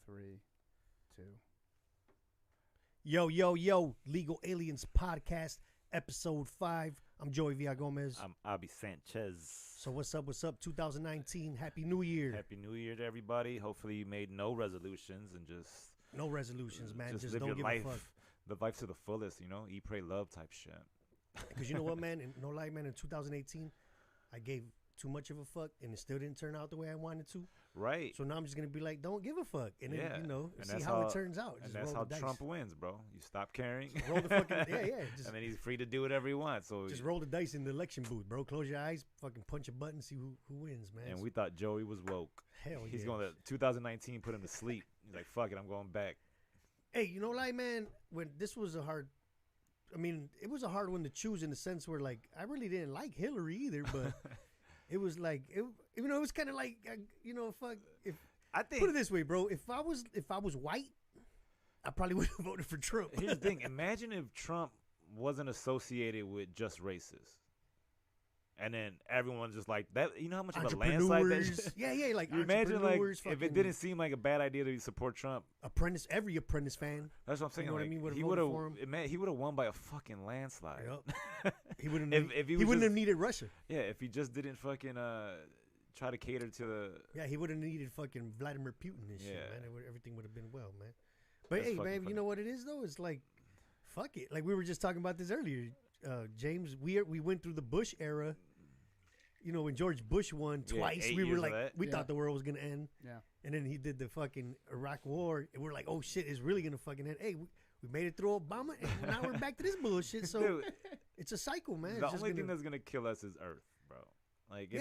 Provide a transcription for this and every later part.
3, 2. Yo, Legal Aliens Podcast, Episode 5. I'm Joey Villagomez. I'm Abi Sanchez. So what's up, 2019. Happy New Year. Happy New Year to everybody. Hopefully you made no resolutions and just... No resolutions, man. Just live don't your give life, a fuck. live life to the fullest, you know? Eat, pray, love type shit. Because you know what, man? No lie, man. In 2018, I gave too much of a fuck, and it still didn't turn out the way I wanted to. Right. So now I'm just going to be like, don't give a fuck. And then, you know, and see how it turns out. And that's how Trump wins, bro. You stop caring. Just roll the fucking, yeah. And then he's free to do whatever he wants. So just roll the dice in the election booth, bro. Close your eyes, fucking punch a button, see who wins, man. And we thought Joey was woke. Hell yeah. He's going to 2019 put him to sleep. He's like, fuck it, I'm going back. Hey, you know, like, man, when this was it was a hard one to choose in the sense where, like, I really didn't like Hillary either, but it was like, it was kind of like, fuck. Put it this way, bro. If I was white, I probably would have voted for Trump. Here's the thing. Imagine if Trump wasn't associated with just racists. And then everyone's just like that. You know how much of a landslide that is? Yeah, like you imagine like if it didn't seem like a bad idea to support Trump. Every Apprentice fan. That's what I'm saying. You know like, what I mean? He would have won by a fucking landslide. Yep. He wouldn't. He wouldn't have needed Russia. Yeah, if he just didn't fucking try to cater to the. Yeah, he would have needed fucking Vladimir Putin and shit, man. Everything would have been well, man. But hey, man, you know what it is though? It's like, fuck it. Like we were just talking about this earlier, James. We went through the Bush era. You know, when George Bush won twice, we were like, we thought the world was going to end. Yeah. And then he did the fucking Iraq war, and we're like, oh, shit, it's really going to fucking end. Hey, we made it through Obama, and now we're back to this bullshit. So it's a cycle, man. The only thing that's going to kill us is Earth, bro. Like,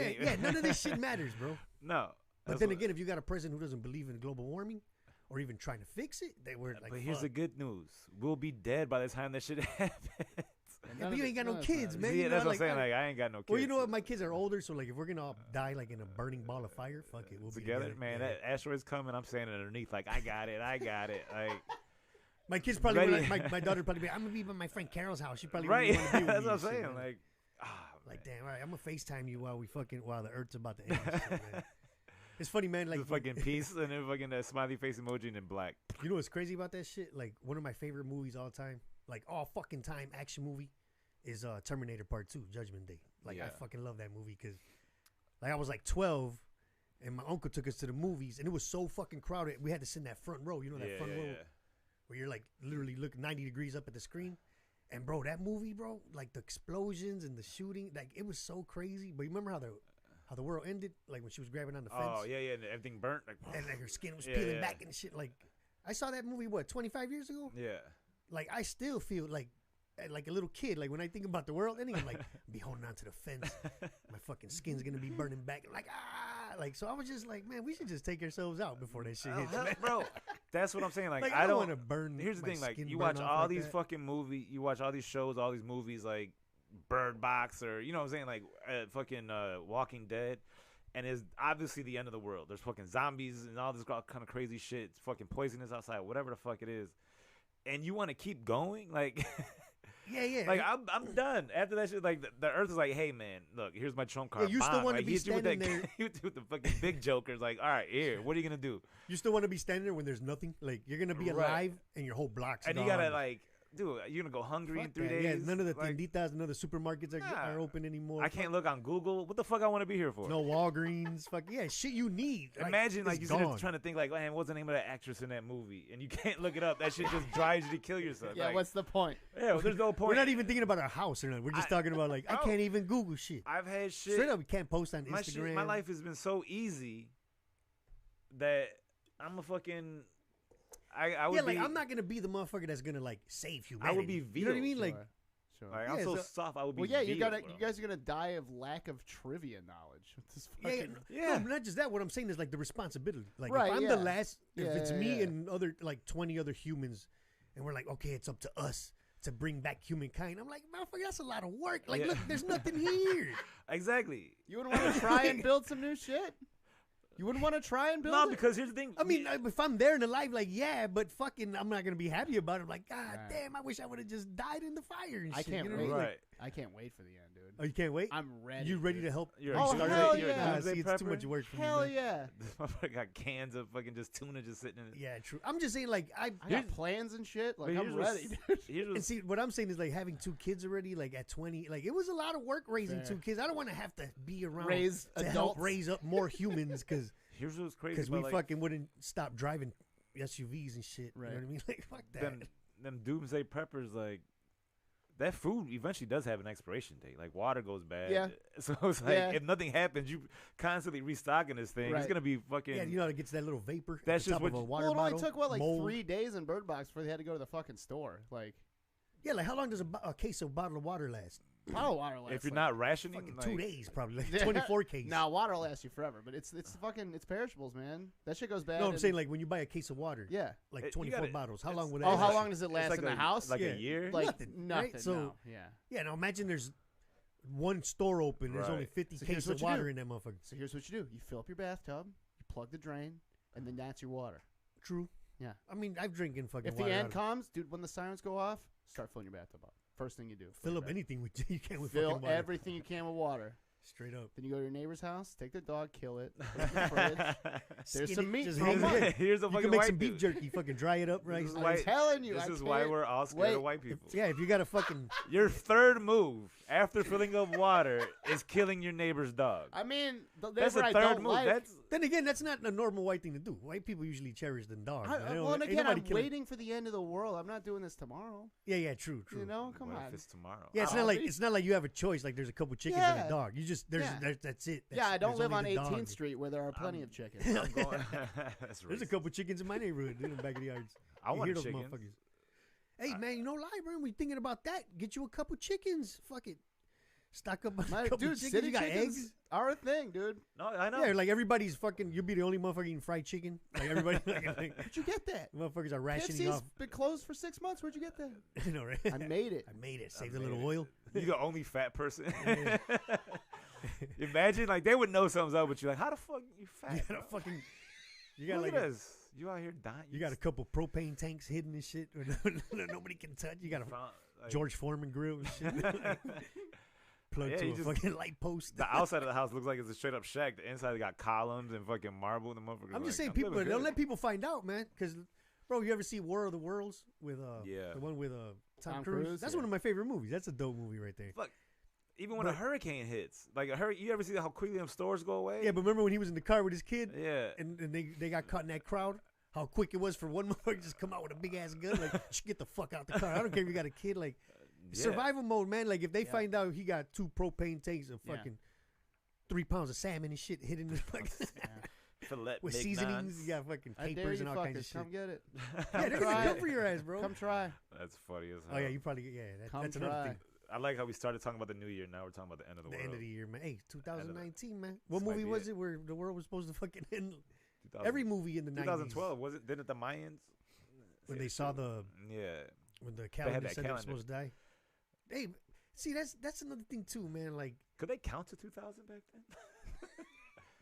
none of this shit matters, bro. No. But then again, if you got a president who doesn't believe in global warming or even trying to fix it, they were like, but here's the good news. We'll be dead by the time that shit happens. Yeah, but you ain't got no kids, man. Yeah, that's what I'm saying. Like, I ain't got no kids. Well, you know what? My kids are older, so like, if we're gonna all die like in a burning ball of fire, fuck it, we'll be together. Man, that asteroid's coming. I'm standing underneath, like, I got it. Like, my kids probably, my daughter probably be, I'm gonna be by my friend Carol's house. She probably right. Want to be with that's me what I'm saying. Shit, like, damn, all right, I'm gonna FaceTime you while the Earth's about to end. Shit, man. It's funny, man. Like the fucking peace and then fucking that smiley face emoji and then black. You know what's crazy about that shit? Like one of my favorite movies all time, like all fucking time action movie, is Terminator Part 2, Judgment Day. Like I fucking love that movie because, like, I was like 12, and my uncle took us to the movies, and it was so fucking crowded. We had to sit in that front row. You know that front row where you're like literally looking 90 degrees up at the screen. And bro, that movie, bro, like the explosions and the shooting, like it was so crazy. But you remember how the world ended, like when she was grabbing on the fence. Oh yeah, and everything burnt, like, and like her skin was peeling back and shit. Like I saw that movie 25 years ago. Yeah. Like I still feel like a little kid. Like when I think about the world ending, I'm like be holding on to the fence. My fucking skin's gonna be burning back. Like so I was just like, man, we should just take ourselves out before that shit hits, man. Bro. That's what I'm saying. Like I don't want to burn. Here's the thing, like you watch all these fucking movies, you watch all these shows, all these movies, like Bird Box or you know what I'm saying, like fucking Walking Dead, and it's obviously the end of the world. There's fucking zombies and all this kind of crazy shit. It's fucking poisonous outside, whatever the fuck it is, and you want to keep going, like. Yeah. Like I'm done after that shit. Like the Earth is like, hey man, look, here's my trump card. Yeah, you still want to be standing there. You with the fucking big jokers. Like, all right, here, what are you gonna do? You still want to be standing there when there's nothing. Like you're gonna be alive and your whole block's and gone. you gotta like. Dude, you're gonna go hungry in 3 days. Yeah, none of the tienditas, none of the supermarkets are open anymore. I can't look on Google. What the fuck I want to be here for? No Walgreens. Fuck yeah, shit you need. Imagine like you sit trying to think like, man, what's the name of that actress in that movie? And you can't look it up. That shit just drives you to kill yourself. Yeah, like, what's the point? Yeah, well, there's no point. We're not even thinking about our house or nothing. We're just talking about like I can't even Google shit. I've had shit. Straight up, we can't post on Instagram. My life has been so easy that I'm a fucking. I would I'm not gonna be the motherfucker that's gonna like save humanity. I would be veal. You know what I mean? Like, sure. Like, I'm so soft. I would be. Well, yeah, veal, you guys are gonna die of lack of trivia knowledge. With this fucking, No, not just that. What I'm saying is like the responsibility. Like if I'm the last, if it's me and other like 20 other humans, and we're like, okay, it's up to us to bring back humankind. I'm like, motherfucker, that's a lot of work. Like, look, there's nothing here. Exactly. You would want to try and build some new shit. You wouldn't want to try and build No, it? because here's the thing. I mean, if I'm there and alive, like, yeah, but fucking, I'm not gonna be happy about it. I'm like, God damn, I wish I would have just died in the fire and I shit. can't You know wait. what I mean? Right. I can't wait for the end, dude. Oh, you can't wait? I'm ready. You ready dude. to help? You're Oh, started- hell you're a yeah. doomsday See, it's too prepper? much work for me. Hell man. yeah. This motherfucker got cans of fucking just tuna just sitting in it. Yeah, true. I'm just saying, like, I got plans and shit. Like, But I'm ready, dude. Here's and what's, see, what I'm saying is, like, having 2 kids already, like, at 20, like, it was a lot of work raising Fair. 2 kids. I don't want to have to be around Raise to help adults. raise up more humans because here's what's crazy. we about, like, fucking wouldn't stop driving SUVs and shit. Right. You know what I mean? Like, fuck that. them doomsday preppers, like, that food eventually does have an expiration date. Like, water goes bad. Yeah. So it's like, Yeah. if nothing happens, you constantly restocking this thing. It's Right. going to be fucking. Yeah, you know how it gets that little vapor That's at the just top of what a you- water Well, it only bottle. took, what, like mold. 3 days in Bird Box before they had to go to the fucking store. Like, Yeah, like how long does a case of bottle of water last? bottle water lasts. if you're like, not rationing, Fucking like, 2 days probably. Like Yeah. 24 cases. Nah, water lasts you forever, but it's it's perishables, man. That shit goes bad. No, I'm in- saying like when you buy a case of water, yeah. like You 24 gotta- bottles. How it's- long would that Oh, how last? long does it last like in the a- house? Like Yeah. a year? Like Nothing, nothing. right? So- no. Yeah. Yeah, now imagine there's one store open. There's only Right. 50 So here's cases what of you water do. in that motherfucker. So here's what you do: you fill up your bathtub, you plug the drain, and then that's your water. True. Yeah. I mean, I've drinking fucking If the water. end out of- comes, dude, when the sirens go off, start filling your bathtub up. First thing you do. fill your up bath- anything with you can with Fill fucking water. everything you can with water. Straight up. Then you go to your neighbor's house, take their dog, kill it, put it in the fridge. There's Skin some it, meat just for hang a it. month. Yeah. Here's a You fucking can make white some beef dude. jerky, fucking dry it up, right? This is I'm why- telling you, This I is why can't- we're all scared of wait. white people. Yeah, if you got a fucking Your third move after filling up water is killing your neighbor's dog. I mean, the That's neighbor the I third don't move. like. That's Then again, that's not a normal white thing to do. White people usually cherish the dog. man. They don't- well, and ain't again, nobody I'm killing- waiting for the end of the world. I'm not doing this tomorrow. Yeah, true. You know, come what on. if it's tomorrow? Yeah, it's Oh, not like see? it's not like you have a choice. Like there's a couple chickens and Yeah. a dog. You just Yeah. that's it. Yeah, I don't there's live on only the 18th dog. Street where there are plenty of chickens. I'm going. That's There's a racist. couple chickens in my neighborhood, dude, in the back of the yards. I You want hear a those chicken. motherfuckers. Hey man, you know, lie, bro. We thinking about that. Get you a couple chickens. Fuck it. Stock up on My, a couple dude, chickens. city You got chickens eggs. are a thing, dude. No, I know. Yeah, like everybody's fucking. You'll be the only motherfucker eating fried chicken. Like everybody, like, Where'd you get that? motherfuckers are rationing KFC's off. been closed for 6 months. Where'd you get that? You know, right? I made it. I made it. I Saved a made little it. oil. You the only fat person. Imagine like they would know something's up, but you're like, how the fuck you fat? You got bro? a fucking. You got Look like at a, this. You out here dying. you got a couple propane tanks hidden and shit. Nobody can touch. You got a found, like, George Foreman grill and shit. Plugged Yeah, to you a just- fucking light post. The outside of the house looks like it's a straight up shack. The inside got columns and fucking marble. And the motherfucker. I'm just saying, people don't let people find out, man. Because, bro, you ever see War of the Worlds with Yeah. the one with Tom Tom Cruise? Cruise, That's yeah. one of my favorite movies. That's a dope movie right there. Even when a But- hurricane hits, like a hurricane, you ever see how quickly them stores go away? Yeah, but remember when he was in the car with his kid Yeah. and they got caught in that crowd? How quick it was for one motherfucker to just come out with a big ass gun, like get the fuck out the car. I don't care if you got a kid, like Yeah. survival mode, man. Like if they Yeah. find out he got 2 propane tanks and Yeah. fucking 3 pounds of salmon and shit hidden in the fucking Filet with mignons. seasonings, you got fucking I dare capers you and all kinds of fuckers. shit. Come get it. Yeah, they're try gonna it. go for your ass, bro. Come try. That's funny as hell. Oh yeah, you probably Come that's another try. thing. I like how we started talking about the new year. Now we're talking about the end of the, The world. end of the year, man. Hey, 2019, man. What This might movie be was it. it where the world was supposed to fucking end? 2000 Every movie in the 90s 2012 was it? Didn't it the Mayans? when they saw the Yeah. when the had calendar that said they were calendar. supposed to die. Hey, see that's another thing too, man. Like Could they count to 2000 back then?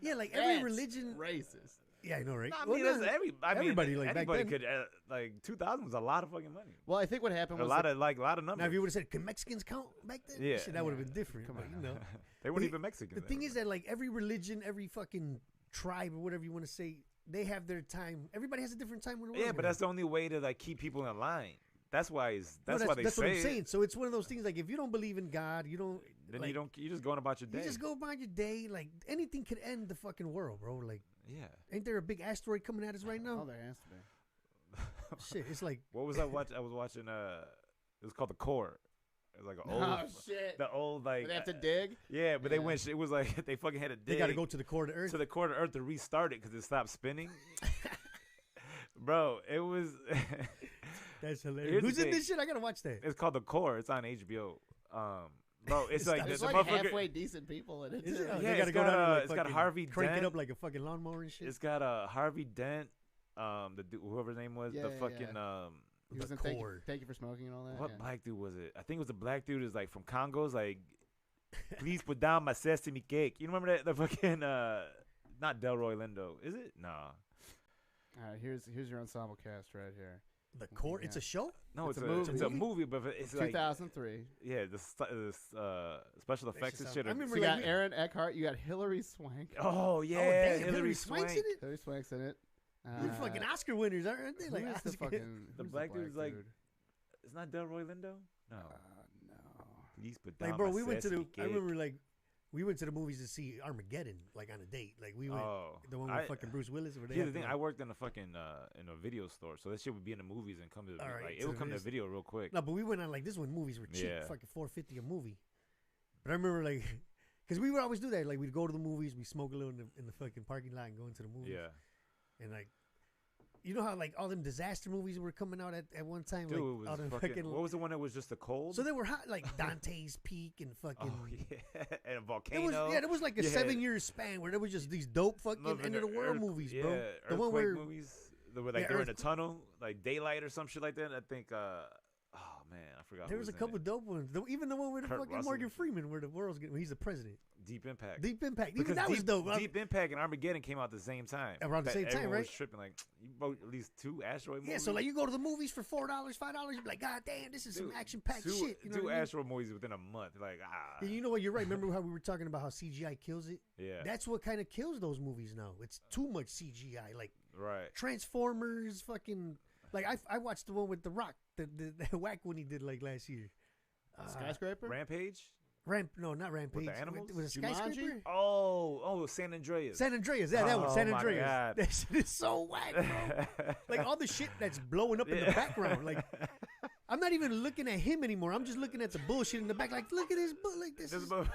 yeah, like every That's religion. racist. Yeah, I know, right? I Well, mean, no, that's everybody, like, back anybody then. could like 2000 was a lot of fucking money. Well, I think what happened A was lot that- of numbers. now if you would have said, "Can Mexicans count back then?" Yeah. Shit, that would have been different. Come but, on. you know, they weren't the- even Mexican. the thing is that like every religion, every fucking tribe or whatever you want to say, they have their time. Everybody has a different time when the yeah, world's but gonna that's the only way to like keep people in line. That's why it's No, that's why they that's say what I'm it. saying. So it's one of those things like if you don't believe in God, you don't. Then like, you're just going about your day. You just go about your day. Like anything could end the fucking world, bro. Like, Yeah. ain't there a big asteroid coming at us right Oh, now? there has to be. Shit, it's like What was I watching? I was watching. It was called The Core. It was like an old. Oh shit! The old like. They have to dig. Yeah, but they Yeah. went. It was like they fucking had to dig. they got to go to the core of the earth. to the core of the earth to restart it because it stopped spinning. Bro, it was. That's hilarious. Here's the Who's in thing. this shit? I gotta watch that. It's called The Core. It's on HBO. Bro, it's like There's the like motherfucker. halfway decent people in it. Is too. it? Yeah, They it's gotta go got, down and, like, it's got fucking Harvey crank Dent. it up like a fucking lawnmower and shit. It's got Harvey Dent. Whoever his name was, Yeah, the yeah, fucking yeah. He was The in thank you, Core. thank you for smoking and all that. what yeah. black dude was it? I think it was a black dude. Is like from Congo's like, please put down my sesame cake. You remember that the fucking not Delroy Lindo, is it? Nah. All right, here's your ensemble cast right here. The Court. It's a show. No, It's it's a a movie. movie, but it's like 2003. yeah, the special effects and shit. I remember So you got like, Aaron Eckhart. You got Hilary Swank. Oh yeah, damn, Hilary Swank's Swank. in it. Hilary Swank's in it. They're fucking Oscar winners, aren't they? Who Like is the Oscar- fucking The who's black dude's like- dude? It's not Delroy Lindo. No. No. Please put Like, down bro, my we went to the. sassy I cake. remember like. We went to the movies to see Armageddon, like on a date. Like we went, Oh, the one with fucking Bruce Willis. Where they Here's had the thing: like- I worked in a fucking in a video store, so that shit would be in the movies and come to All right, like to it would the come to videos. video real quick. No, but we went on like this one. Movies were cheap, Yeah. fucking $4.50 a movie. But I remember like, because we would always do that. Like we'd go to the movies, we smoke a little in the fucking parking lot and go into the movies. Yeah, And like, you know how like all them disaster movies were coming out at one time. dude, like, it all was them fucking. What was the one that was just the cold? So they were hot, like Dante's Peak and fucking. oh yeah, and a It volcano. was there was like a Yeah. 7-year span where there was just these dope fucking end of the world movies, bro. Yeah, The one earthquake where movies. Where like Yeah, they were in a tunnel, like Daylight or some shit like that. I think. Oh man, I forgot. there who was a in couple it. dope ones. Even the one with the Kurt fucking Russell. Morgan Freeman, where the world's getting, he's the president. Deep Impact. Deep Impact. Even Because that was dope. Deep Impact and Armageddon came out at the same time. Around the same time, everyone right? Was tripping like you wrote at least 2 asteroid movies. Yeah, so like you go to the movies for $4, $5, you be like, God damn, this is some Dude, action packed two, shit. You know two what I mean? asteroid movies within a month. Like And you know what? You're right. Remember how we were talking about how CGI kills it? yeah, That's what kind of kills those movies now. It's too much CGI. Like right. Transformers, fucking. Like I watched the one with The Rock, the whack one he did like last year. Skyscraper. Rampage. No, not Rampage. animals? Was it Jumanji? Skyscraper? Oh, San Andreas. San Andreas, yeah, that one, Oh, San my Andreas. God. That shit is so whack, bro. Like all the shit that's blowing up in the Yeah. background. Like I'm not even looking at him anymore. I'm just looking at the bullshit in the back. Like, look at this, like this. This Is, motherfucker-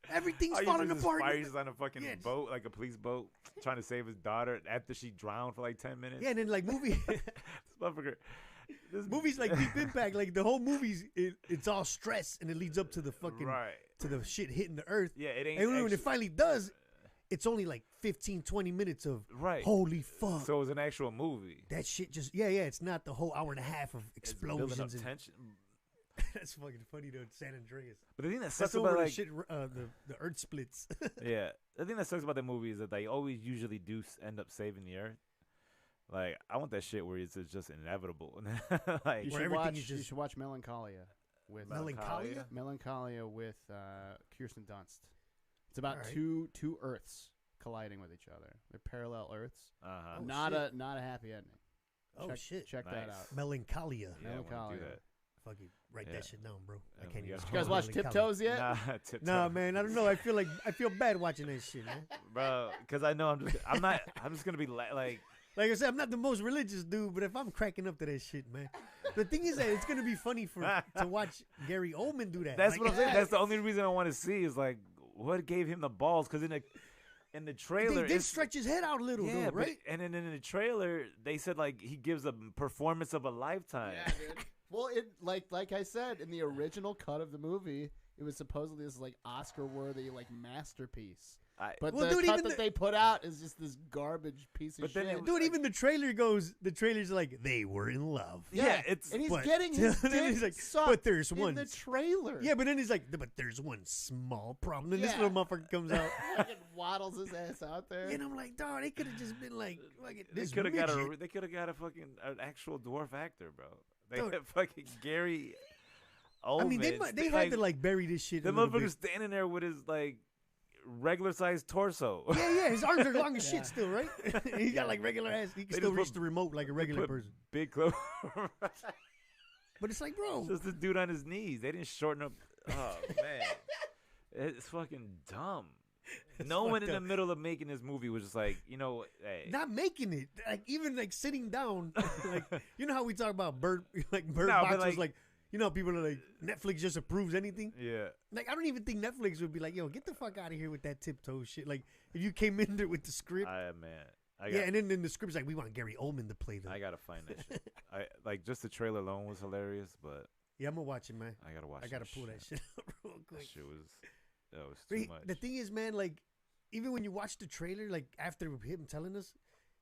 everything's Oh, you falling just apart. Fires on a fucking Yeah. boat, like a police boat, trying to save his daughter after she drowned for like 10 minutes. Yeah, and then like This motherfucker. This movies like Deep Impact, like the whole movie's it's all stress and it leads up to the fucking right. to the shit hitting the earth. Yeah, it ain't. And when it actually- finally does, it's only like 15, 20 minutes of right. holy fuck. So it was an actual movie. That shit just it's not the whole hour and a half of It's building up explosions. And, tension. that's fucking funny though. San Andreas. But the thing that That's sucks over about the like shit. The earth splits. yeah, the thing that sucks about the movie is that they always usually do end up saving the earth. Like I want that shit where it's just inevitable. Like You Where should everything watch. is You just- should watch Melancholia with Melancholia? Melancholia with Kirsten Dunst. It's about Alright. two Earths colliding with each other. They're parallel Earths. uh-huh. Oh, not shit. a happy ending. Oh check, shit. Check that Nice. out. Melancholia. Yeah, I wanna do Melancholia. that. Fucking write Yeah. that shit down, bro. I Yeah, can't we even. gotta- You guys watch Melancholia. Tiptoes yet? Nah, tiptoe. Nah, man. I don't know. I feel bad watching that shit, man. bro. Because I know I'm just gonna be like. Like I said, I'm not the most religious dude, but if I'm cracking up to that shit, man. The thing is that it's gonna be funny to watch Gary Oldman do that. That's Like, what I'm saying. That's the only reason I want to see is like what gave him the balls. Because in the trailer, They did it's- stretch his head out a little, yeah, though, but- right? and then in the trailer, they said like he gives a performance of a lifetime. Yeah, dude. Well, it like I said in the original cut of the movie, it was supposedly this like Oscar-worthy like masterpiece. But Well, the dude, cut even that the- they put out is just this garbage piece of But then shit. it- Dude, even the trailer's like, they were in love. Yeah, it's and he's but- getting his then dick he's like, sucked but there's in one. the trailer. Yeah, but then he's like, but there's one small problem. And this Yeah. little motherfucker comes out. Fucking waddles his ass out there. And I'm like, dog, they could have just been like, they this could have got midget. they could have got a fucking an actual dwarf actor, bro. They Dude. had fucking Gary. Oldman. I mean, they had to like bury this shit. the a little motherfucker bit. standing there with his like regular sized torso. Yeah, his arms are long as Yeah. shit still, right? He got like regular ass. He can They still just reach put- the remote like a They regular put person. Big clothes. But it's like, bro, Just the dude on his knees. They didn't shorten up. Oh man, it's fucking dumb. No one in fucked the up. middle of making this movie was just like, hey, not making it. Like even like sitting down. Like you know how we talk about Bird No, Box but, was like, you know, people are like Netflix just approves anything. yeah. Like I don't even think Netflix would be like, yo, get the fuck out of here with that tiptoe shit. Like if you came in there with the script, I yeah, and then in the script's like, we want Gary Oldman to play them. I gotta find that shit. I like just the trailer alone was hilarious, but Yeah, I'm gonna watch it, man. I gotta watch. I gotta pull that shit up real That quick. shit was But too much. the thing is, man, like even when you watch the trailer, like after him telling us,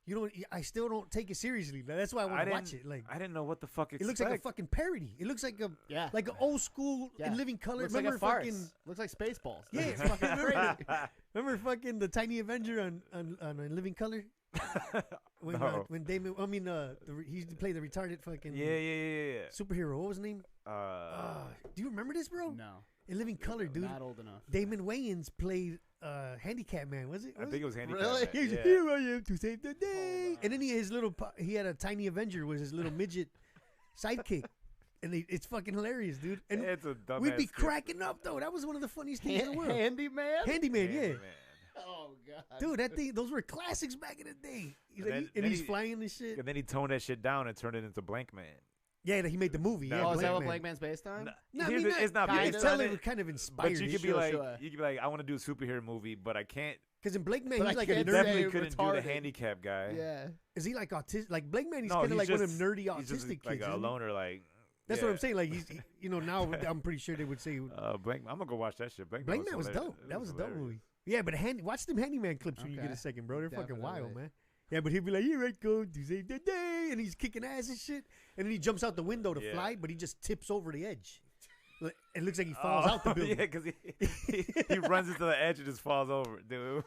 You know, I still don't take it seriously. That's why I want to watch it. Like I didn't know what the fuck. It looks like a fucking parody. It looks like a like an old school in living color. Looks remember like a farce. Looks like Spaceballs. Yeah, it's fucking crazy. Remember fucking the Tiny Avenger on Living Color? When Damon, he used to play the retarded fucking superhero. What was his name? Do you remember this, bro? No. In Living Color, dude. Not old enough. Damon Wayans played Handicap Man, was it? I think it was Handicap really? Man. He's here I am to save the day. And then he had a Tiny Avenger was his little midget sidekick. And it's fucking hilarious, dude. And it's a dumbass we'd be cracking up, though. That was one of the funniest things in the world. Handyman? Handyman, yeah. Oh, God. Dude, that thing, those were classics back in the day. He's flying and shit. And then he toned that shit down and turned it into Blank Man. Yeah, he made the movie. No, Yeah, is that what Blank Man's based on? No, it's not kind based of. on It was it. kind of inspired. But you could be Sure, like, sure. you could be like, I want to do a superhero movie, but I can't. Because in Blank Man, But he's I like a can't nerdy. Definitely say couldn't do retarded. the handicap guy. Yeah. Is he like autistic? Like Blank Man, he's No, kind of like just, one of them nerdy he's just autistic like kids. a isn't he? loner, like. That's what I'm saying. Like now I'm pretty sure they would say Blank. I'm gonna go watch that shit. Blank Man was dope. That was a dope movie. Yeah, but watch them Handyman clips when you get a second, bro. They're fucking wild, man. Yeah, but he'd be like, "Here I go to save the day," and he's kicking ass and shit. And then he jumps out the window to fly, but he just tips over the edge. It looks like he falls out the building. Yeah, because he runs into the edge and just falls over, dude.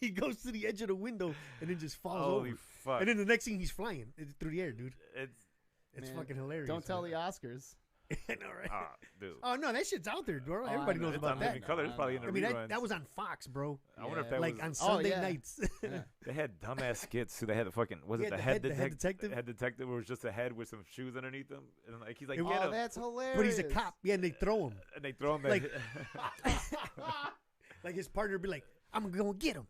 he goes to the edge of the window and then just falls Holy over. fuck! And then the next thing he's flying through the air, dude. It's Man, fucking hilarious. Don't tell the Oscars. I know, right? Dude. Oh no, that shit's out there, bro. Everybody knows about that. Living Color. It's probably in the reruns. that was on Fox, bro. I wonder if that like was on Sunday nights. They had dumbass skits. So they had the fucking the head detective. Head detective where it was just a head with some shoes underneath him, and like he's like, Oh, get him. that's hilarious. But he's a cop. Yeah, and they throw him. And they throw him Like, like his partner would be like, "I'm gonna get him,"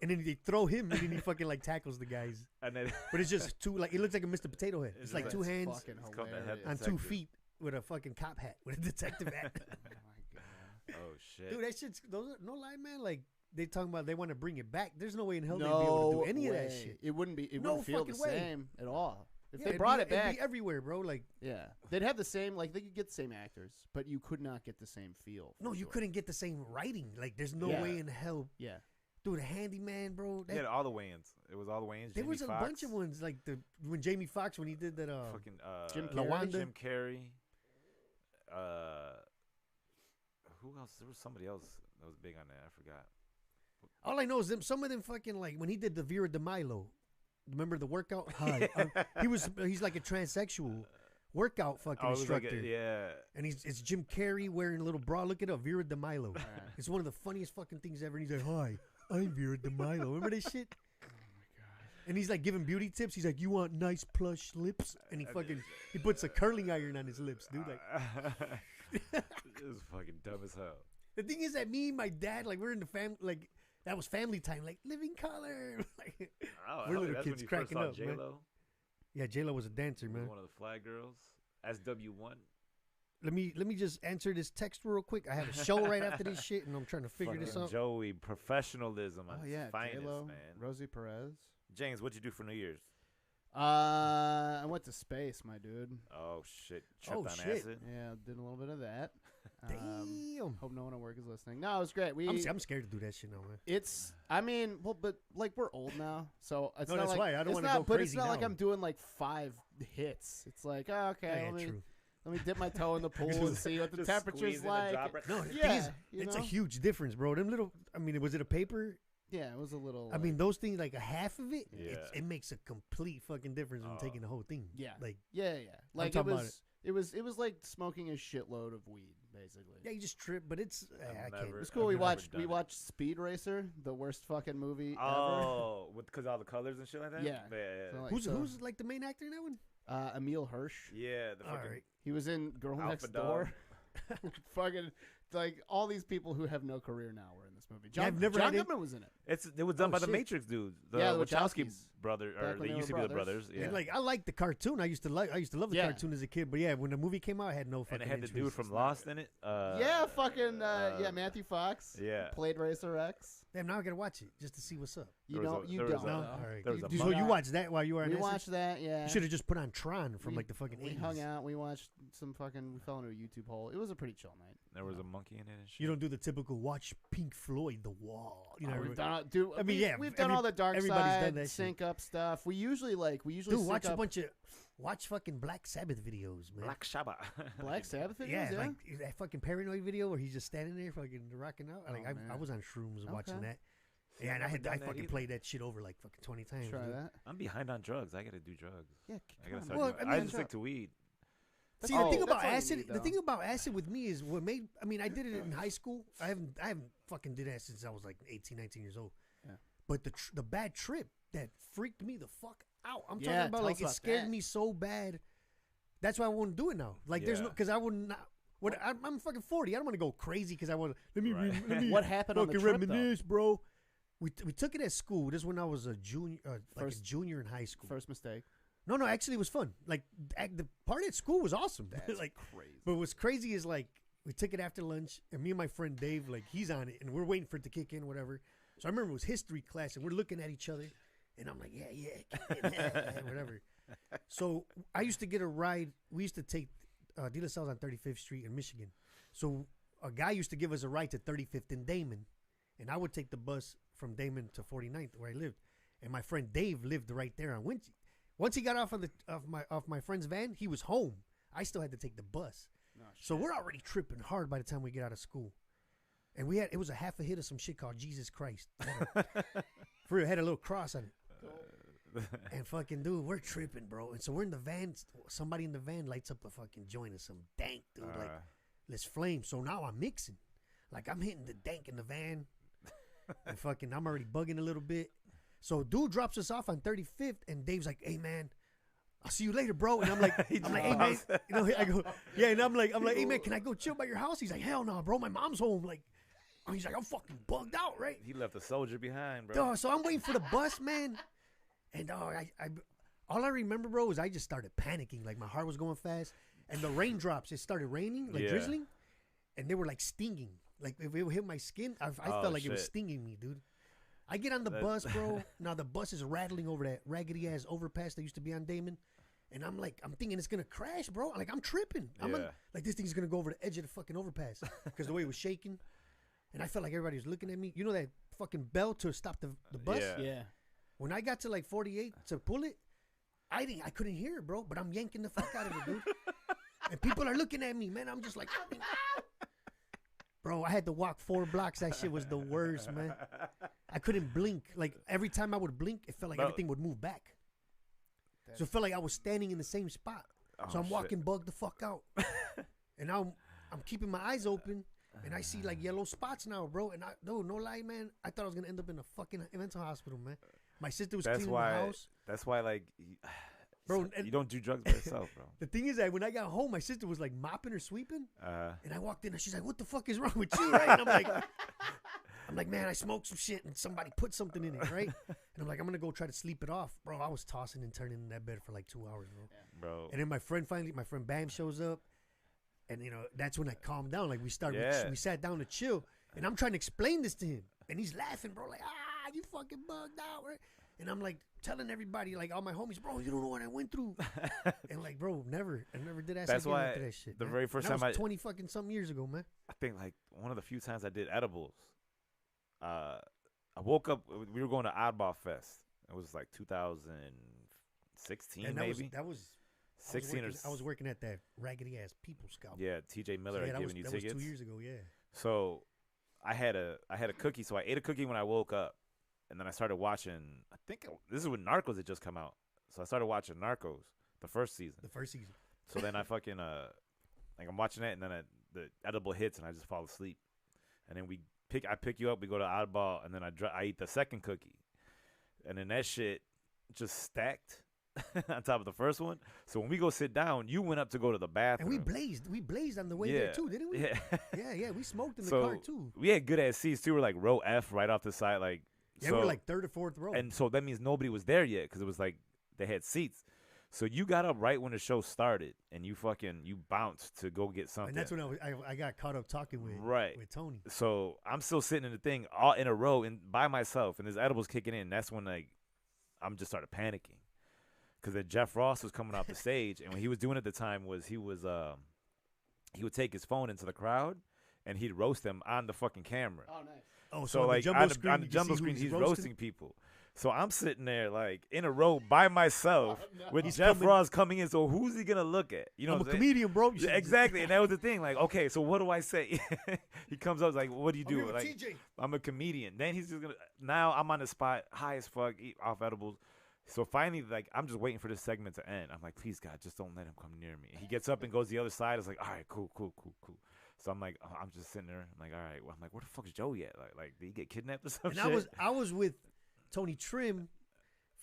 and then they throw him, and then he fucking like tackles the guys. and then But it's just two. Like it looks like a Mr. Potato Head. It's like two hands Fucking called the head hilarious. on 2 feet with a fucking cop hat, with a detective hat. Oh, my God. oh shit, Dude, that shit's no lie, man. Like they talking about they want to bring it back. There's no way in hell they'd be able to do any of that shit. It wouldn't be. It No wouldn't feel the fucking way. same at all. If Yeah, they brought it'd it back, be everywhere, bro. Like yeah, they'd have the same. Like they could get the same actors, but you could not get the same feel. no, you couldn't get the same writing. Like there's no way in hell. Yeah. Dude, Handyman, bro. he had all the Wayans. It was all the Wayans. There Jamie was a Foxx, bunch of ones like when Jamie Foxx when he did that. Fucking Jim Carrey. Carrey. Jim Carrey. Who else? There was somebody else that was big on that. I forgot. All I know is some of them fucking like when he did the Vera DeMilo. Remember the workout? Hi, he's like a transsexual workout fucking instructor. And it's Jim Carrey wearing a little bra. Look it up, Vera DeMilo. It's one of the funniest fucking things ever. And he's like, "Hi, I'm Vera DeMilo." Remember this shit? Oh my god! And he's like giving beauty tips. He's like, "You want nice plush lips?" And he puts a curling iron on his lips, dude. Like, it was fucking dumb as hell. the thing is that me and my dad, like, we're in the family, like. That was family time, like Living Color. Like, we're little kids cracking up, man. Yeah, J-Lo was a dancer, man. One of the flag girls. SW1. Let me just answer this text real quick. I have a show right after this shit, and I'm trying to figure this out. Joey, professionalism. Oh yeah, finest, J-Lo, man. Rosie Perez. James, what'd you do for New Year's? I went to space, my dude. Oh shit! Tripped on acid. Yeah, did a little bit of that. Damn. Hope no one at work is listening. No, it was great. I'm scared to do that shit now, man. It's. I mean, well, but like we're old now, so it's not that's like why I don't want to go But crazy it's not like now. I'm doing like 5 hits. It's like, oh, okay, Yeah, true. let me dip my toe in the pool and see what the temperature's like. No, the thing Yeah, is, it's a huge difference, bro. Them little. I mean, was it a paper? Yeah, it was a little. I mean, those things, like a half of it, Yeah. it makes a complete fucking difference when taking the whole thing. Yeah, like yeah. Like it talking about was like smoking a shitload of weed, basically. yeah, you just trip, but it's I can't. It was cool. I've never We done watched Speed Racer, the worst fucking movie ever. Oh, because all the colors and shit like that. Yeah. yeah. So, like, Who's like the main actor in that one? Emil Hirsch. Yeah, the All fucking right. He was in Girl Alpha Next Dog. Door. Fucking like all these people who have no career now were in this movie. Yeah, I've never John had Goodman was in it. It was done by the shit. Matrix dudes. The Yeah, the Wachowski Wachowskis. brother, Back or when they they used to were be the brothers. brothers. Yeah. And like I liked the cartoon. I used to love the Yeah. cartoon as a kid. But yeah, when the movie came out, I had no fucking. And it had the interest. dude from Lost in it. Yeah, fucking Matthew Fox. Yeah. Played Racer X. Damn, now I gotta watch it just to see what's up. You There was don't. a- You there was don't. a- No, know. all right. there was a So monk. you watched that while you were on We acid? watched that. Yeah. You should have just put on Tron from We- like the fucking We 80s. hung out. We watched some fucking. We fell into a YouTube hole. It was a pretty chill night. There was a monkey in it and shit. You don't do the typical watch Pink Floyd, The Wall. You know, We've done Dude, I mean, we've done all the dark everybody's side done that sync up stuff. We usually Dude, sync up. watch fucking Black Sabbath videos, man. Black Sabbath. Black Sabbath videos. Yeah, Yeah, like that fucking Paranoid video where he's just standing there fucking rocking out. Like man. I was on shrooms watching that. See, Yeah, and I never done that fucking either. played that shit over like fucking 20 times. try dude. that. I'm behind on drugs. I gotta do drugs. Yeah, I gotta come start on. Well, doing- I I mean, just stick to weed. See, the thing that's about all you acid, need, the though. thing about acid with me is what made. I mean, I did it in high school. I haven't fucking did acid since I was like 18, 19 years old. Yeah. But the bad trip that freaked me the fuck out. I'm Yeah, talking about tell like us it about scared that. me so bad. That's why I won't do it now. Like there's no Yeah. because I would not. What I'm fucking 40. I don't want to go crazy because I want to. Let me What happened on the fucking trip, though? reminisce, bro. We took it at school. This is when I was a junior, like a junior in high school. First mistake. No, actually, it was fun. Like the party at school was awesome. That's like crazy. but what's crazy is like we took it after lunch, and me and my friend Dave, like he's on it, and we're waiting for it to kick in, whatever. So I remember it was history class, and we're looking at each other, and I'm like, yeah, whatever. So I used to get a ride. We used to take De La Salle's on 35th Street in Michigan. So a guy used to give us a ride to 35th in Damon, and I would take the bus from Damon to 49th where I lived, and my friend Dave lived right there on Winchie. Once he got off of my friend's van, he was home. I still had to take the bus. So we're already tripping hard by the time we get out of school. And it was a half a hit of some shit called Jesus Christ. For it had a little cross on it. And fucking dude, we're tripping, bro. And so we're in the van. Somebody in the van lights up a fucking joint of some dank, dude. Like, let's flame. So now I'm mixing. Like I'm hitting the dank in the van. And fucking I'm already bugging a little bit. So dude drops us off on 35th, and Dave's like, "Hey man, I'll see you later, bro." And I'm like, "Hey man," you know, I go, "Yeah," and I'm like, "Hey man, can I go chill by your house?" He's like, "Hell no, bro, my mom's home." Like, he's like, "I'm fucking bugged out, right?" He left a soldier behind, bro. Dog, so I'm waiting for the bus, man, and I all I remember, bro, is I just started panicking. Like my heart was going fast, and the raindrops. It started raining, like drizzling, and they were like stinging. Like if it hit my skin, I felt like it was stinging me, dude. I get on the bus, bro. Now the bus is rattling over that raggedy ass overpass that used to be on Damon, and I'm thinking it's gonna crash, bro. Like I'm tripping. Like this thing's gonna go over the edge of the fucking overpass because the way it was shaking, and I felt like everybody was looking at me. You know that fucking bell to stop the bus? Yeah. When I got to like 48 to pull it, I couldn't hear it, bro. But I'm yanking the fuck out of it, dude. And people are looking at me, man. I'm just like, bro, I had to walk 4 blocks. That shit was the worst, man. I couldn't blink. Like every time I would blink, it felt like everything would move back. So it felt like I was standing in the same spot. So I'm walking bugged the fuck out. And now I'm keeping my eyes open, and I see like yellow spots now, bro. And no lie, man. I thought I was gonna end up in a fucking mental hospital, man. My sister was cleaning the house. That's why, like, bro, you don't do drugs by yourself, bro. The thing is that when I got home, my sister was like mopping or sweeping, and I walked in, and she's like, "What the fuck is wrong with you?" Right? And I'm like, man, I smoked some shit, and somebody put something in it, right? And I'm like, I'm gonna go try to sleep it off, bro. I was tossing and turning in that bed for like 2 hours, bro. Yeah. Bro. And then my friend Bam shows up, and you know that's when I calmed down. Like we sat down to chill, and I'm trying to explain this to him, and he's laughing, bro. Like, you fucking bugged out, right? And I'm like telling everybody, like all my homies, bro, you don't know what I went through. And like, bro, I never did acid again after that shit. The man. very first that time was 20 fucking something years ago, man. I think like one of the few times I did edibles. I woke up. We were going to Oddball Fest. It was like 2016, maybe. That was 16 I was working at that raggedy ass People Scout. Yeah, TJ Miller had given you tickets. That was 2 years ago. Yeah. So I had a cookie. So I ate a cookie when I woke up, and then I started watching. I think this is when Narcos had just come out. So I started watching Narcos, the first season. So then I fucking like I'm watching it, and then the edible hits, and I just fall asleep. And then I pick you up, we go to Oddball, and then I eat the second cookie, and then that shit just stacked on top of the first one. So when we go sit down, you went up to go to the bathroom, and we blazed on the way there too, didn't we? Yeah, we smoked in the car too. We had good ass seats too. We're like row F right off the side, like we were like 3rd or 4th row, and so that means nobody was there yet because it was like they had seats. So you got up right when the show started, and you bounced to go get something. And that's when I got caught up talking with Tony. So I'm still sitting in the thing all in a row and by myself, and this edible's kicking in. That's when like I'm just started panicking because then Jeff Ross was coming off the stage, and what he was doing at the time was he would take his phone into the crowd and he'd roast them on the fucking camera. Oh, nice. Oh, so on like the on the jumbo screen, he's roasting people. So I'm sitting there like in a row by myself with Jeff Ross coming in. So who's he gonna look at? You know, I'm what a comedian, bro. Yeah, exactly, and that was the thing. Like, okay, so what do I say? He comes up like, "What do you do?" Like, TJ. I'm a comedian. Then he's just gonna. Now I'm on the spot, high as fuck, eat off edibles. So finally, like, I'm just waiting for this segment to end. I'm like, please God, just don't let him come near me. He gets up and goes the other side. It's like, all right, cool. So I'm like, I'm just sitting there. I'm like, all right. Well, I'm like, where the fuck's Joey at? Like, did he get kidnapped or something? And I was with Tony Trim.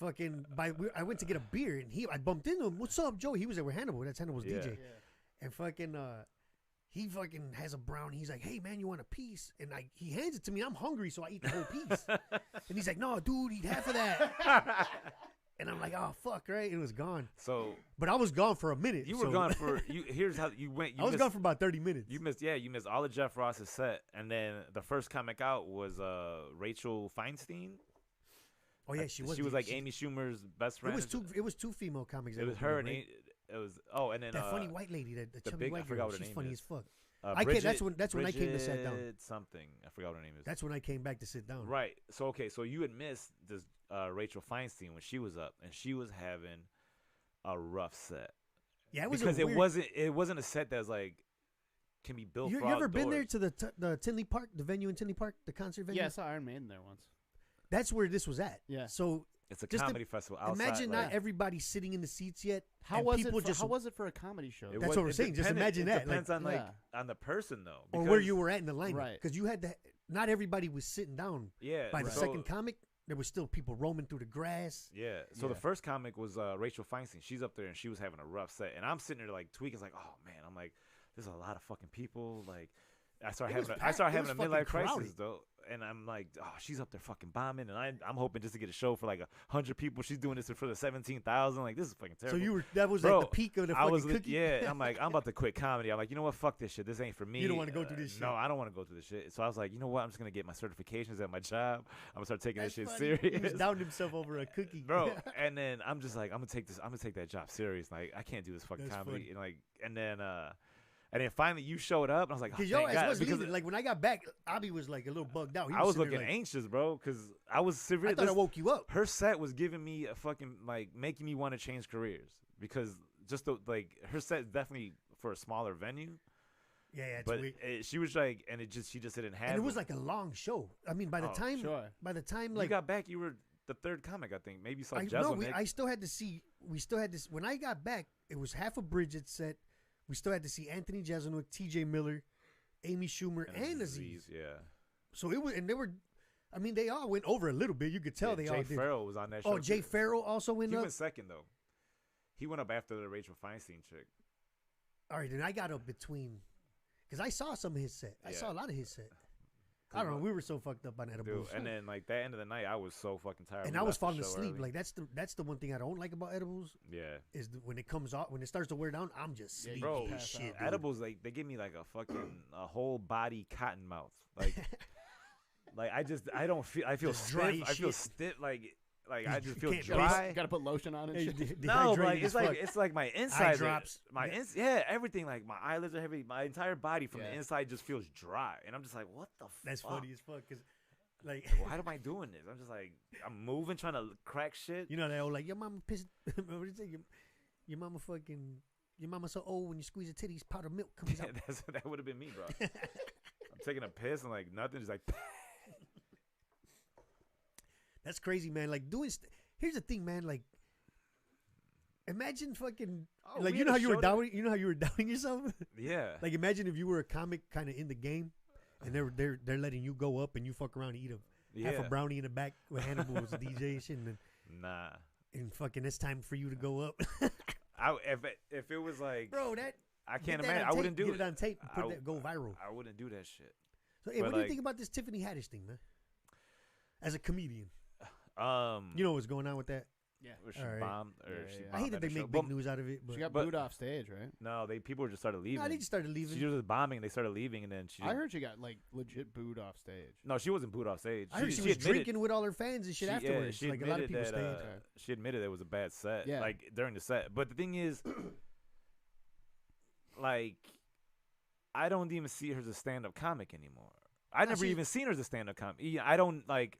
Fucking I went to get a beer and I bumped into him. What's up, Joey? He was there with Hannibal. That's Hannibal's DJ. Yeah. And fucking he fucking has a brownie. He's like, hey man, you want a piece? And he hands it to me. I'm hungry, so I eat the whole piece. And he's like, no, dude, eat half of that. And I'm like, oh fuck, right? It was gone. So, but I was gone for a minute. You were gone for Here's how you went. I was gone for about 30 minutes. You missed all of Jeff Ross's set, and then the first comic out was Rachel Feinstein. Oh yeah, she was. She was like Amy Schumer's best friend. It was two female comics. It was her and it was and then that funny white lady, the chubby white girl. She's funny as fuck. That's when I came to sit down. Something I forgot what her name is. That's when I came back to sit down. Right. So okay, so you had missed this Rachel Feinstein when she was up, and she was having a rough set. Yeah, it wasn't a set that's like can be built. You ever been there to the Tinley Park, the venue in Tinley Park, the concert venue? Yeah, I saw Iron Maiden there once. That's where this was at. Yeah. So it's a comedy festival outside. Imagine not everybody sitting in the seats yet. How was it for a comedy show? That's what we're saying. Just imagine that. It depends on the person though, or where you were at in the lineup. Right. Because you had to. Not everybody was sitting down. Yeah. By the second comic, there was still people roaming through the grass. Yeah. So the first comic was Rachel Feinstein. She's up there and she was having a rough set, and I'm sitting there like tweaking. It's like, oh man, I'm like, there's a lot of fucking people. Like, I started having a midlife crisis though. And I'm like, oh, she's up there fucking bombing, and I'm hoping just to get a show for like 100 people. She's doing this for the 17,000. Like, this is fucking terrible. So that was like the peak of the fucking cookie. Yeah, I'm like, I'm about to quit comedy. I'm like, you know what? Fuck this shit. This ain't for me. You don't want to go through this shit. No, I don't want to go through this shit. So I was like, you know what? I'm just gonna get my certifications at my job. I'm gonna start taking this shit serious. He was down himself over a cookie, bro. And then I'm just like, I'm gonna take that job serious. Like, I can't do this fucking comedy. And then finally you showed up, and I was like, oh, your ass was leaving. Like when I got back, Abby was like a little bugged out. I was looking anxious, bro, because I was severe. I thought I woke you up. Her set was giving me a fucking making me want to change careers because just her set is definitely for a smaller venue. Yeah, but she was like, and she just didn't have. And it was like a long show. I mean, by the time you got back, you were the third comic, I think. Maybe you saw Judgement. No, I still had to see. We still had this. When I got back, it was half of Bridget's set. We still had to see Anthony Jeselnik, T.J. Miller, Amy Schumer, and Aziz. Yeah. So it was, and they all went over a little bit. You could tell they all did. Jay Farrell was on that show. Oh, Jay Farrell also went up? He went second, though. He went up after the Rachel Feinstein chick. All right, then I got up between, because I saw some of his set. I saw a lot of his set. I don't know. We were so fucked up on edibles. Dude, and then that end of the night, I was so fucking tired. And I was falling asleep. Like that's the one thing I don't like about edibles. Yeah. Is when it comes off, when it starts to wear down, I'm just sleepy. Bro, shit. Edibles, they give me like a whole body cotton mouth. Like, I feel stiff. I feel stiff. Like I just feel dry. You gotta put lotion on and shit. No, like it's like my insides, drops. Everything. Like my eyelids are heavy. My entire body from the inside just feels dry, and I'm just like, what the? That's funny as fuck. Cause why am I doing this? I'm just like, I'm moving, trying to crack shit. You know that old like your mama pissed. What do you say? Your mama fucking. Your mama's so old when you squeeze her titties, powder milk comes out. That would have been me, bro. I'm taking a piss and like nothing, just like. That's crazy, man. Like here's the thing, man. Like, imagine fucking you know how you were doubting yourself. Yeah. Like imagine if you were a comic, kind of in the game, and they're letting you go up and you fuck around and eat half a brownie in the back with Hannibal was a DJ and shit. And nah. And fucking it's time for you to go up. If it was like, bro, that I can't imagine. I wouldn't do it. Get it on tape and go viral. I wouldn't do that shit. So, hey, what do you think about this Tiffany Haddish thing, man? As a comedian. You know what's going on with that? Yeah. She bombed. I hate that they make big news out of it. But she got booed off stage, right? No, people just started leaving. No, they just started leaving. She was bombing. They started leaving, and then I heard she got like legit booed off stage. No, she wasn't booed off stage. I heard she was drinking with all her fans and shit afterwards. She like a lot of people stayed. She admitted it was a bad set. Yeah. Like during the set. But the thing is, like, I don't even see her as a stand-up comic anymore. I never even seen her as a stand-up comic. I don't like.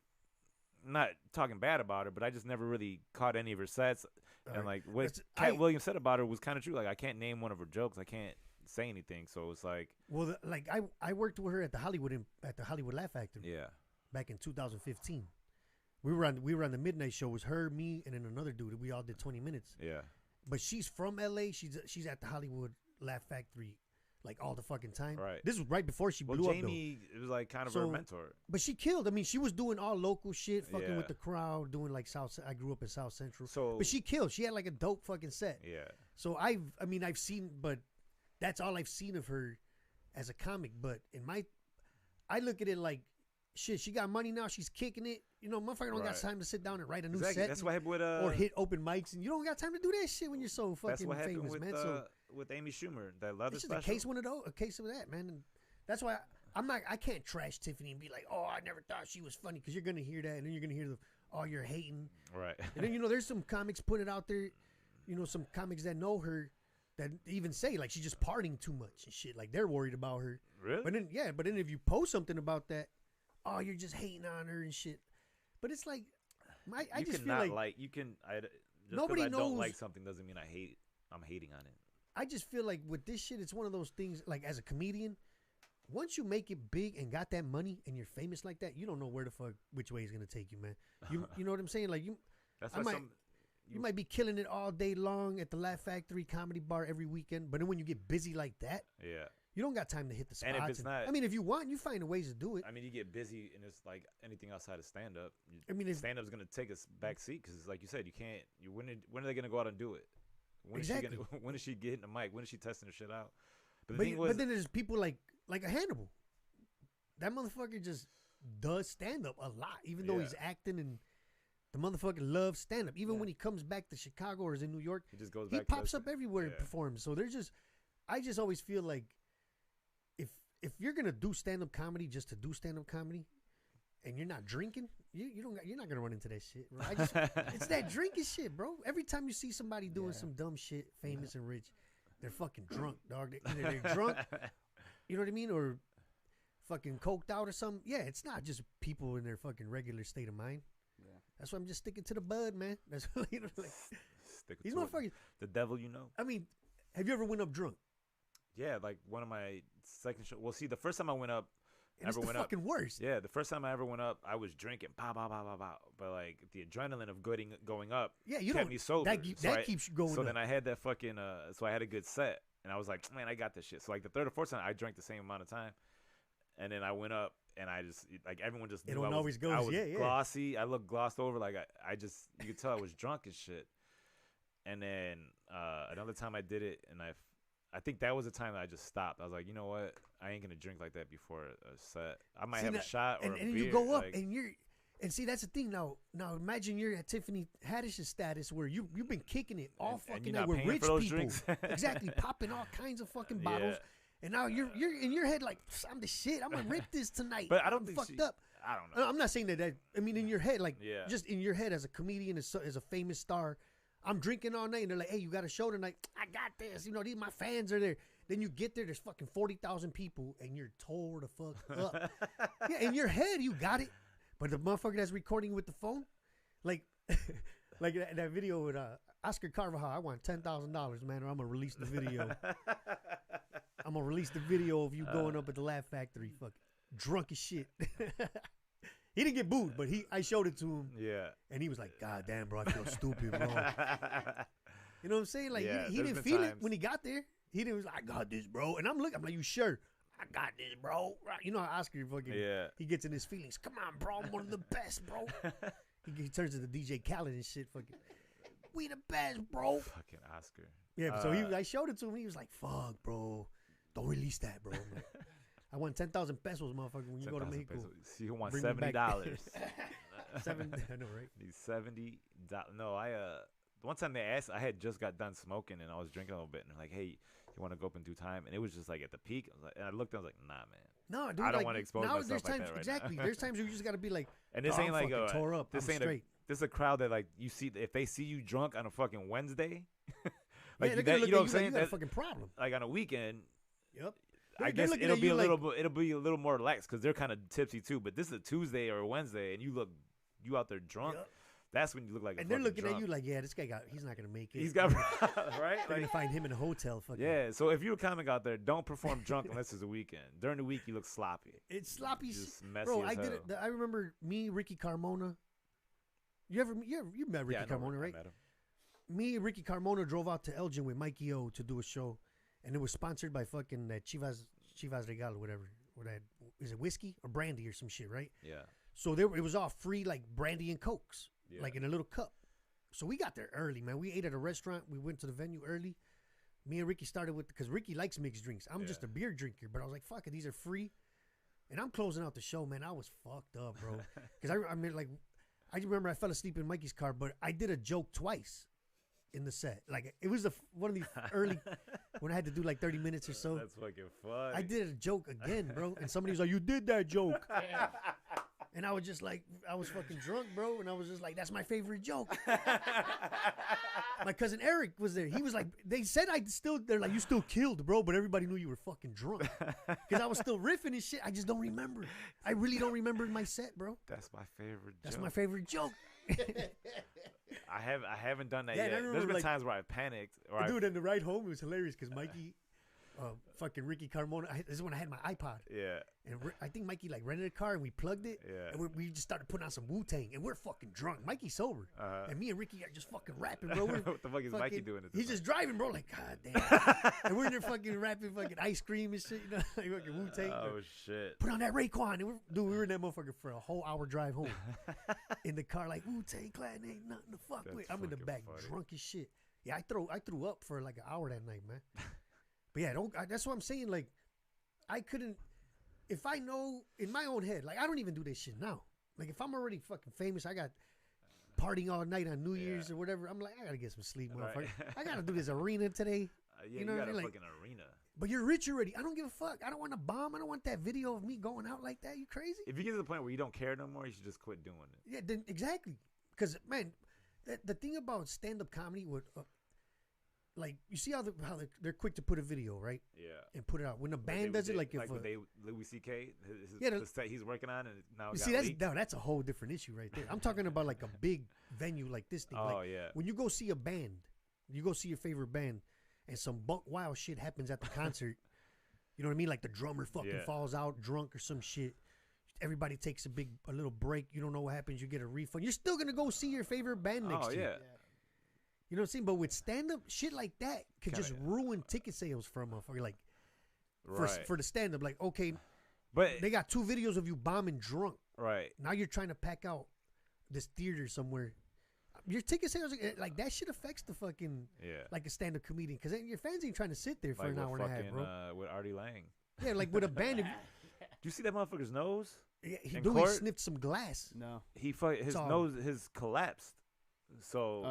I'm not talking bad about her, but I just never really caught any of her sets. And like what Cat Williams said about her was kind of true. Like I can't name one of her jokes. I can't say anything. So it's like, well, like I worked with her at the Hollywood Laugh Factory. Yeah. Back in 2015. We were on the midnight show. It was her, me, and then another dude. We all did 20 minutes. Yeah. But she's from LA. She's at the Hollywood Laugh Factory like all the fucking time. Right. This was right before she blew up. Jamie, it was like kind of her mentor. But she killed. I mean, she was doing all local shit, fucking with the crowd, doing like South. I grew up in South Central. But she killed. She had like a dope fucking set. Yeah. So I've seen, but that's all I've seen of her as a comic. But I look at it like, shit, she got money now. She's kicking it. You know, motherfucker don't got time to sit down and write a new set. That's what happened with or hit open mics, and you don't got time to do that shit when you're so fucking famous, with, man. So with Amy Schumer, that leather special. It's a case of that, man. And that's why I can't trash Tiffany and be like, oh, I never thought she was funny, because you're gonna hear that, and then you're gonna hear you're hating, right? And then there's some comics put it out there, some comics that know her that even say like she's just partying too much and shit, like they're worried about her. Really? But then if you post something about that, oh, you're just hating on her and shit. But it's like, I just feel like you can. Nobody knows. I don't like something doesn't mean I'm hating on it. I just feel like with this shit, it's one of those things. Like as a comedian, once you make it big and got that money and you're famous like that, you don't know which way it's gonna take you, man. You know what I'm saying? Like you, you might be killing it all day long at the Laugh Factory Comedy Bar every weekend, but then when you get busy like that, yeah. You don't got time to hit the spots. And if it's not, I mean, if you want, you find ways to do it. I mean, you get busy, and it's like anything outside of stand up. Stand up's gonna take a back seat because, like you said, you can't. When are they gonna go out and do it? When is she getting the mic? When is she testing her shit out? But then there's people like a Hannibal. That motherfucker just does stand up a lot, even though he's acting, and the motherfucker loves stand up. Even when he comes back to Chicago or is in New York, he just goes back. He pops up everywhere and performs. So I just always feel like, if you're gonna do stand-up comedy just to do stand-up comedy, and you're not drinking, you're not gonna run into that shit, bro. It's that drinking shit, bro. Every time you see somebody doing some dumb shit, famous and rich, they're fucking drunk, dog. Either they're drunk, you know what I mean, or fucking coked out or something. Yeah, it's not just people in their fucking regular state of mind. Yeah, that's why I'm just sticking to the bud, man. That's like these motherfuckers. The devil, you know. I mean, have you ever went up drunk? Yeah, like one of my second show. Well, see, the first time I went up, it's the fucking worst. Yeah, the first time I ever went up, I was drinking, pow, pow, pow, pow, pow. But like the adrenaline of going up, kept me sober. That keeps you going. So up. then I had that fucking. So I had a good set, and I was like, man, I got this shit. So like the third or fourth time, I drank the same amount of time, and then I went up, and I just like everyone just knew I was glossy. I looked glossed over, like I just you could tell I was drunk as shit. And then another time I did it, and I think that was the time that I just stopped. I was like, you know what? I ain't gonna drink like that before a set. I might have a shot or a beer. And you go up and see, that's the thing. Now imagine you're at Tiffany Haddish's status where you've been kicking it all fucking night with rich people, exactly, popping all kinds of fucking bottles. And now you're in your head like, I'm the shit. I'm gonna rip this tonight. But I don't think fucked up. I don't know. I'm not saying that. I mean, in your head, like just in your head as a comedian, as a famous star. I'm drinking all night, and they're like, hey, you got a show tonight? I got this. My fans are there. Then you get there, there's fucking 40,000 people, and you're tore the fuck up. Yeah, in your head, you got it. But the motherfucker that's recording with the phone, like that video with Oscar Carvajal, I want $10,000, man, or I'm going to release the video. I'm going to release the video of you going up at the Laugh Factory, fucking drunk as shit. He didn't get booed, but I showed it to him. Yeah. And he was like, God damn, bro, I feel stupid, bro. You know what I'm saying? Like, he didn't feel it when he got there. He was like, I got this, bro. And I'm like, you sure? I got this, bro. You know how Oscar fucking, he gets in his feelings. Come on, bro. I'm one of the best, bro. he turns into DJ Khaled and shit. Fucking, we the best, bro. Fucking Oscar. Yeah, so I showed it to him. He was like, fuck, bro. Don't release that, bro. I'm like, I want 10,000 pesos, motherfucker, when you go to Mexico. So you want $70. I know, right? Need $70. No, one time they asked, I had just got done smoking and I was drinking a little bit, and they're like, hey, you want to go up in due time? And it was just like at the peak. I was like, and I looked, I was like, nah, man. No, dude, I don't want to expose myself like that right exactly. now. There's times where you just got to be like, and this ain't like tore up. This I'm ain't straight. This is a crowd that like you see, if they see you drunk on a fucking Wednesday, like you know what I'm saying? You got a fucking problem. Like on a weekend. Yep. I guess it'll be a little more relaxed because they're kind of tipsy too. But this is a Tuesday or a Wednesday, and you out there drunk. Yep. That's when you look like. And they're looking drunk. at you like, yeah, this guy he's not gonna make it. He's got right. They're gonna find him in a hotel. Yeah. So if you're a comic out there, don't perform drunk unless it's a weekend. During the week, you look sloppy. It's sloppy, just messy. Bro, as I hell. did it. I remember me, Ricky Carmona. You met Ricky Carmona, right? I met him. Me and Ricky Carmona drove out to Elgin with Mikey O to do a show, and it was sponsored by fucking Chivas Regal, whatever. Is it whiskey or brandy or some shit, right? Yeah. So it was all free, like brandy and cokes, Yeah. like in a little cup. So we got there early, man. We ate at a restaurant. We went to the venue early. Me and Ricky started with, because Ricky likes mixed drinks. I'm just a beer drinker, but I was like, fuck it, these are free. And I'm closing out the show, man. I was fucked up, bro. Because I remember I fell asleep in Mikey's car, but I did a joke twice in the set. Like, it was one of the early, when I had to do like 30 minutes or so. That's fucking fun. I did a joke again, bro. And somebody was like, you did that joke. And I was just like, I was fucking drunk, bro. And I was just like, that's my favorite joke. My cousin Eric was there. He was like, they said they're like, you still killed, bro. But everybody knew you were fucking drunk. Because I was still riffing and shit. I just don't remember. I really don't remember my set, bro. That's my favorite That's joke. my favorite joke. I haven't done that Yeah, yet. There's been times where I panicked. Dude, and the ride home, it was hilarious because Mikey, fucking Ricky Carmona, this is when I had my iPod. Yeah. And I think Mikey like rented a car and we plugged it. Yeah. And we just started putting on some Wu-Tang and we're fucking drunk. Mikey's sober. And me and Ricky are just fucking rapping, bro. What the fuck is Mikey doing? He's just driving, bro. Like, god damn. And we're in there fucking rapping fucking Ice Cream and shit, you know, like fucking Wu-Tang. Oh, shit. Put on that Raekwon. And we were in that motherfucker for a whole hour drive home. In the car, like, Wu-Tang Clan ain't nothing to fuck with. I'm in the back drunk as shit. Yeah, I threw up for like an hour that night, man. But yeah, that's what I'm saying. Like, I couldn't, if I know in my own head, like, I don't even do this shit now. Like, if I'm already fucking famous, I got partying all night on New Year's or whatever. I'm like, I gotta get some sleep, motherfucker. Right. I gotta do this arena today. Yeah, you know got what I mean? a Like, fucking arena. But you're rich already. I don't give a fuck. I don't want to bomb. I don't want that video of me going out like that. You crazy? If you get to the point where you don't care no more, you should just quit doing it. Yeah, then exactly. Because man, the thing about stand-up comedy would. Like, you see how they're quick to put a video, right? Yeah. And put it out. When a band does it, like if Louis C.K., the set he's working on, and now you see, that's a whole different issue right there. I'm talking about like a big venue like this thing. Oh, like, yeah. When you go see a band, you go see your favorite band, and some wild shit happens at the concert. You know what I mean? Like the drummer fucking falls out drunk or some shit. Everybody takes a little break. You don't know what happens. You get a refund. You're still gonna go see your favorite band next year. You know what I'm saying? But with stand-up, shit like that could just ruin ticket sales for a motherfucker. Like, for the stand-up. Like, okay, but they got 2 videos of you bombing drunk. Right. Now you're trying to pack out this theater somewhere. Your ticket sales, like, that shit affects the fucking, like a stand-up comedian. Because your fans ain't trying to sit there for an hour and a half, bro. With Artie Lang. Yeah, like with a band. Do you see that motherfucker's nose? Yeah, he sniffed some glass. No. His nose collapsed. So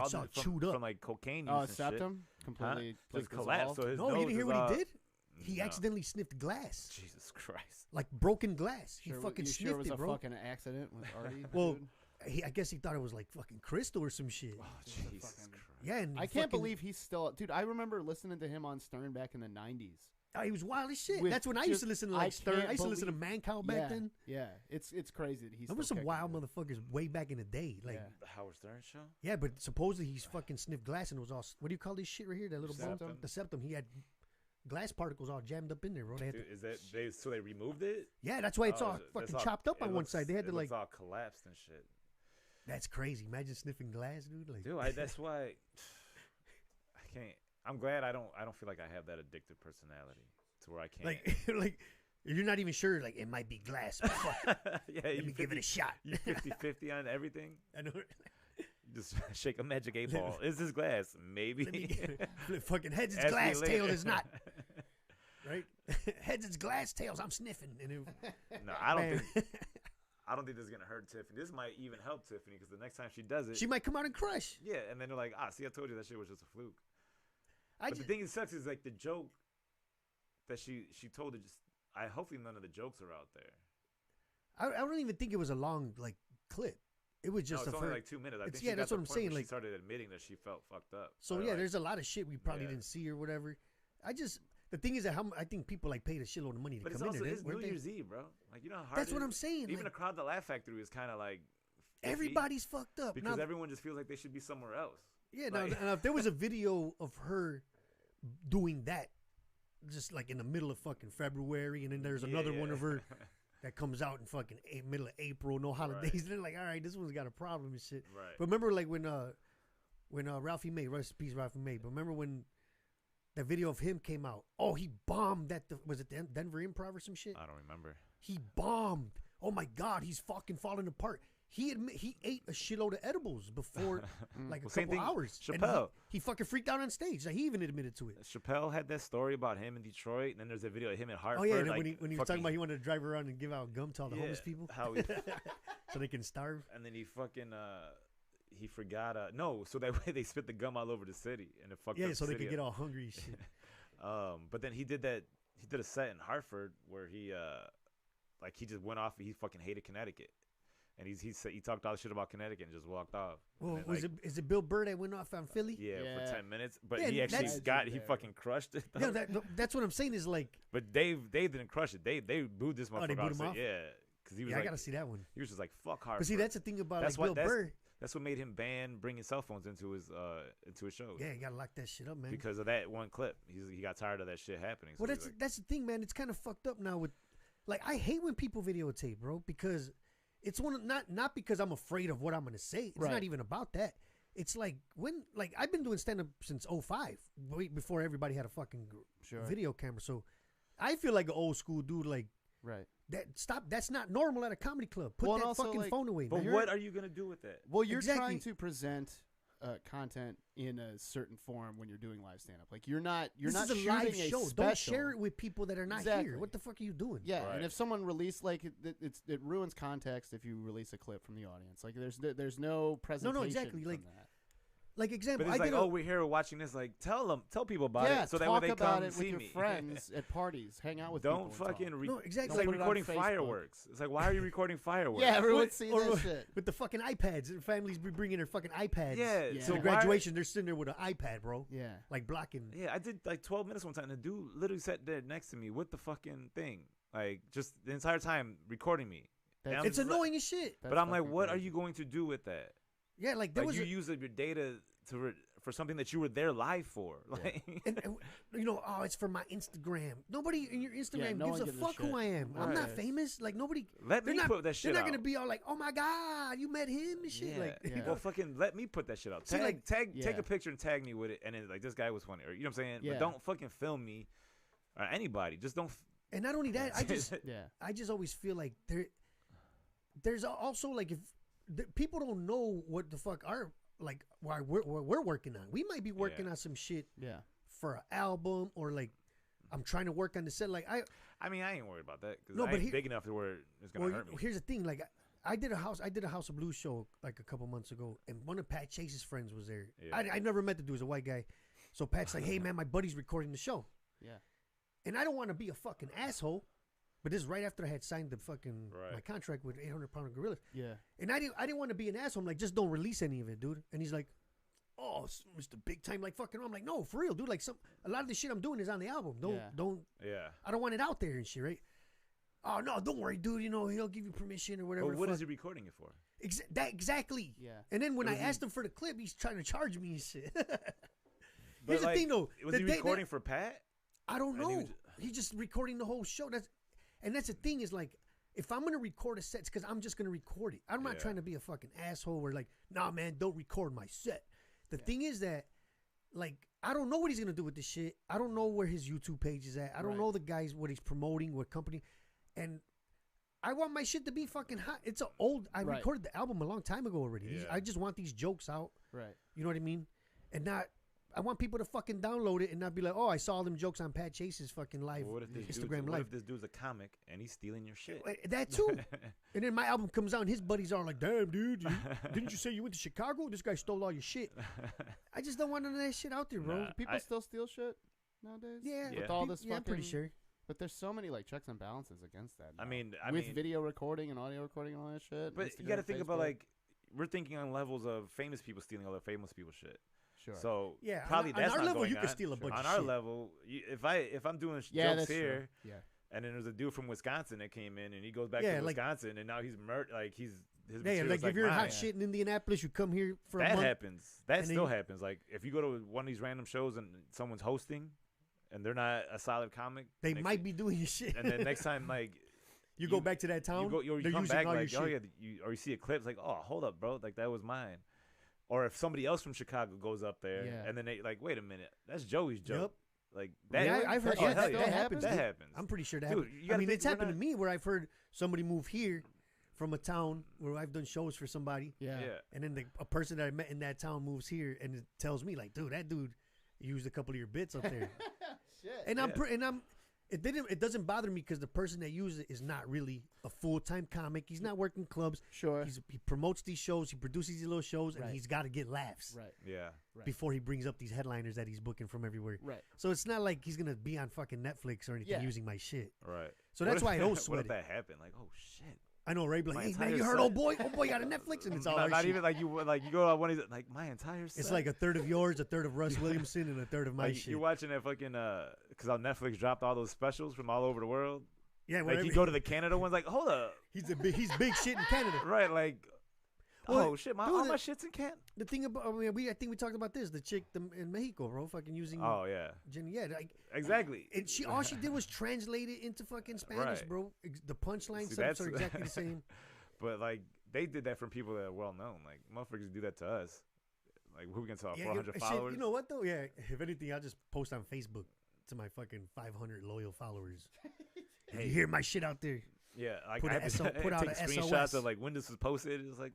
It's all chewed up from like cocaine. Oh, use septum completely just collapsed. So his no, nose you didn't hear what he did? He No. accidentally sniffed glass. Jesus Christ! Like broken glass. He Sure, fucking you sniffed sure it was it, a bro. fucking accident with Artie? Well, dude? I guess he thought it was like fucking crystal or some shit. Oh, Jesus Christ! Yeah, and I can't believe he's still, dude. I remember listening to him on Stern back in the '90s. Oh, he was wild as shit. With That's when I used to listen to like Stern. I used to listen to believe- Mancow back then. Yeah, it's crazy that he's. There was still some wild kicking it. motherfuckers way back in the day. Like, The Howard Stern show. yeah, but supposedly he's fucking sniffed glass and it was all. What do you call this shit right here? That little bone? Septum? The septum. He had glass particles all jammed up in there, bro. They had Dude, is that so they removed it? yeah, that's why it's all That's fucking chopped up on one side. They had to like. It's all collapsed and shit. That's crazy. Imagine sniffing glass, dude. Like, Dude, that's why I can't. I'm glad I don't feel like I have that addictive personality to where I can't. like you're not even sure. Like, it might be glass. But fuck. Yeah, Let me give it a shot. You 50-50 on everything. I know. Just shake a magic 8 ball. Is this glass? Maybe. Let me get it. Fucking heads is Ask me glass, later. tail is not. Right? Heads is glass, tails I'm sniffing. And it, No, I don't man. think. I don't think this is gonna hurt Tiffany. This might even help Tiffany because the next time she does it, she might come out and crush. yeah, and then they're like, see, I told you that shit was just a fluke. I But the thing that sucks is like the joke that she told it. Just hopefully none of the jokes are out there. I don't even think it was a long like clip. It was just no, it's a only fir- like 2 minutes. I it's- think yeah, she got that's to what the I'm point saying, where like- she started admitting that she felt fucked up. So Or, yeah, like, there's a lot of shit we probably Yeah. didn't see or whatever. the thing is that I think people like paid a shitload of money to come in there. It's New Year's Eve, bro. Like, you know how hard that's what I'm saying. Even a crowd at the Laugh Factory is kind of like everybody's fucked up because everyone just feels like they should be somewhere else. Yeah, like, now if there was a video of her doing that, just like in the middle of fucking February, and then there's another one of her that comes out in fucking middle of April, no holidays. Right. They're like, all right, this one's got a problem and shit. Right. But remember, like when Ralphie May, rest in peace, Ralphie May. But remember when that video of him came out? Oh, he bombed at was it the Denver Improv or some shit? I don't remember. He bombed. Oh my God, he's fucking falling apart. He ate a shitload of edibles before like a couple hours. Chappelle. He fucking freaked out on stage. Like, he even admitted to it. Chappelle had that story about him in Detroit, and then there's a video of him in Hartford. Oh yeah, like, when he was talking about he wanted to drive around and give out gum to all the homeless people, how he, so they can starve. And then he fucking he forgot no, so that way they spit the gum all over the city and it fucked up so the they could get all hungry and shit. But then he did a set in Hartford where he just went off. He fucking hated Connecticut. And he talked all the shit about Connecticut and just walked off. Well, is it Bill Burr that went off on Philly? Yeah, for 10 minutes. But he actually he fucking crushed it. Yeah, that's what I'm saying is like. But Dave didn't crush it. They booed this motherfucker. Oh, they booed him off? Yeah, because he was I gotta see that one. He was just like, fuck Hartford. But see, that's the thing about Bill Burr. That's what made him ban bringing cell phones into his shows. Yeah, you gotta lock that shit up, man. Because of that one clip, he got tired of that shit happening. So well, that's the thing, man. It's kind of fucked up now with, like, I hate when people videotape, bro, because. It's not because I'm afraid of what I'm gonna say. It's not even about that. It's like I've been doing stand up since 2005, before everybody had a fucking video camera. So I feel like an old school dude. Like that's not normal at a comedy club. Put that fucking phone away. But man. what are you gonna do with that? Well, you're trying to present content in a certain form when you're doing live stand up. Like you're not shooting a live show. Special. Don't share it with people that are not here. What the fuck are you doing? Yeah, and if someone release it ruins context if you release a clip from the audience. Like there's no presentation. No, exactly. From Like that. Like example, but it's we're here watching this. Like tell people about it, so that when they come and see me. Talk about it with your friends at parties. Hang out with. Don't people fucking. No, exactly. It's like recording fireworks. It's like, why are you recording fireworks? Yeah, everyone's seeing that shit with the fucking iPads. Families be bringing their fucking iPads. Yeah. So graduation, they're sitting there with an iPad, bro. Yeah. Like blocking. Yeah, I did like 12 minutes one time. And the dude literally sat there next to me with the fucking thing, like just the entire time recording me. It's annoying as shit. But I'm like, what are you going to do with that? Yeah, like there was you use your data for something that you were there live for. Like, and it's for my Instagram. Nobody in your Instagram gives a fuck who I am. Right. I'm not famous. Like nobody. Let me put that shit out. They're not gonna be all like, oh my God, you met him and shit. Yeah. Well, fucking let me put that shit out. Take a picture and tag me with it, and then like this guy was funny, or you know what I'm saying. Yeah. But don't fucking film me or anybody. Just don't. And not only that, I just always feel like there's also like if people don't know what the fuck are. Like why we're working on. We might be working on some shit for an album or like I'm trying to work on the set. Like I mean I ain't worried about that because I ain't big enough to where it's gonna hurt me. Here's the thing, like I did a House of Blues show like a couple months ago, and one of Pat Chase's friends was there. Yeah. I never met the dude. He was a white guy. So Pat's like, hey man, my buddy's recording the show. Yeah. And I don't want to be a fucking asshole. But this is right after I had signed the fucking my contract with 800 Pound Gorillas. Yeah. And I didn't want to be an asshole. I'm like, just don't release any of it, dude. And he's like, oh, Mr. Big Time, like fucking. I'm like, no, for real, dude. Like a lot of the shit I'm doing is on the album. Don't. Yeah. I don't want it out there and shit, right? Oh no, don't worry, dude. You know he'll give you permission or whatever. But what is he recording it for? Exactly. Yeah. And then when I asked him for the clip, he's trying to charge me and shit. Here's the thing, though. Was he recording for Pat? I don't know. He's just recording the whole show. And that's the thing is like, if I'm going to record a set, it's because I'm just going to record it. I'm not trying to be a fucking asshole where like, nah, man, don't record my set. The thing is that, like, I don't know what he's going to do with this shit. I don't know where his YouTube page is at. I don't know the guys, what he's promoting, what company. And I want my shit to be fucking hot. It's I recorded the album a long time ago already. Yeah. I just want these jokes out. Right. You know what I mean? And I want people to fucking download it and not be like, oh, I saw all them jokes on Pat Chase's fucking live Instagram live. What if this dude's a comic and he's stealing your shit? That too. And then my album comes out and his buddies are like, damn, dude, didn't you say you went to Chicago? This guy stole all your shit. I just don't want none of that shit out there, bro. People still steal shit nowadays? Yeah. With all this fucking... I'm pretty sure. But there's so many like checks and balances against that now. I mean, with video recording and audio recording and all that shit. But you got to think about like, we're thinking on levels of famous people stealing other famous people's shit. Sure. So yeah, probably on that's our not level going you on. can steal a bunch On of our shit. level, if I'm doing Yeah, jokes that's here, true. Yeah. and then there's a dude from Wisconsin that came in, and he goes back Yeah, to like- Wisconsin, and now he's his Yeah, material's like if you're mine. hot shit in Indianapolis, you come here for a That month. happens. That and then still you- happens. Like if you go to one of these random shows and someone's hosting, and they're not a solid comic, They next- might be doing your shit. And then next time, like you go back to that town, you they're come using back all like, your oh shit. yeah, or you see a clip, it's like, oh, hold up, bro, like that was mine. Or if somebody else from Chicago goes up there, Yeah. and then they like, wait a minute, that's Joey's joke. Yep. Like that. Yeah, I've heard oh, that. hell That yeah. happens. That dude. happens. I'm pretty sure that Dude, happens. you gotta I mean, think it's we're happened to not- me where I've heard somebody move here from a town where I've done shows for somebody, Yeah. Yeah. and then a person that I met in that town moves here and it tells me like, dude, that dude used a couple of your bits up there, Shit. and Yeah. It doesn't bother me because the person that used it is not really a full-time comic. He's not working clubs. Sure. He promotes these shows. He produces these little shows, and Right. he's got to get laughs Right. Yeah. Right. before he brings up these headliners that he's booking from everywhere. Right. So it's not like he's gonna be on fucking Netflix or anything Yeah. using my shit. Right. So What that's if- why I don't What sweat if it. that happened? Like, oh shit. I know Ray be like, My hey man, entire you heard set. old boy got a Netflix, and it's all our not shit. even like you go on one of these like my entire set. It's like a third of yours, a third of Russ Williamson, and a third of my like, shit. you're watching that fucking because on Netflix dropped all those specials from all over the world. Yeah, Like whatever. you go to the Canada ones, like hold up, he's big shit in Canada. right? Like, Well, oh shit, dude, all my shit's in Canada. The thing about, I think we talked about this. The chick in Mexico, bro, fucking using Oh yeah, Jenny. Yeah, like, exactly. and all she did was translate it into fucking Spanish, Right. bro. The punchline See, subs that's- are exactly the same. But like they did that from people that are well known. Like motherfuckers do that to us. Like who we can tell 400 shit, followers. you know what though? Yeah, if anything, I'll just post on Facebook to my fucking 500 loyal followers. If you hear my shit out there, Yeah, like Put I a have SO to put out take a screenshots SOS. of like when this was posted. It's like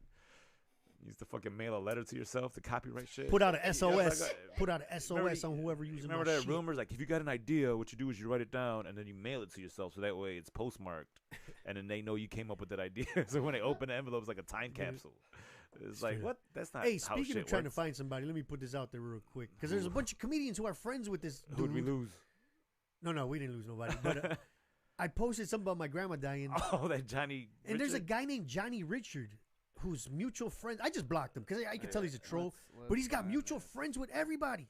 you used to fucking mail a letter to yourself to copyright shit. put out a Yeah, SOS. like, Put out a SOS on whoever using Remember my that shit. rumors? Like if you got an idea, what you do is you write it down and then you mail it to yourself, so that way it's postmarked, and then they know you came up with that idea. So when they open the envelope, it's like a time capsule. It's like what? That's not. Hey, how speaking shit of trying to works. find somebody, let me put this out there real quick because there's a bunch of comedians who are friends with this Who'd we dude. lose? No, we didn't lose nobody. But I posted something about my grandma dying, Oh, that Johnny. and there's a Richard? guy named Johnny Richard who's mutual friends. I just blocked him because I could tell he's a troll, Let's but he's got find mutual it. friends with everybody.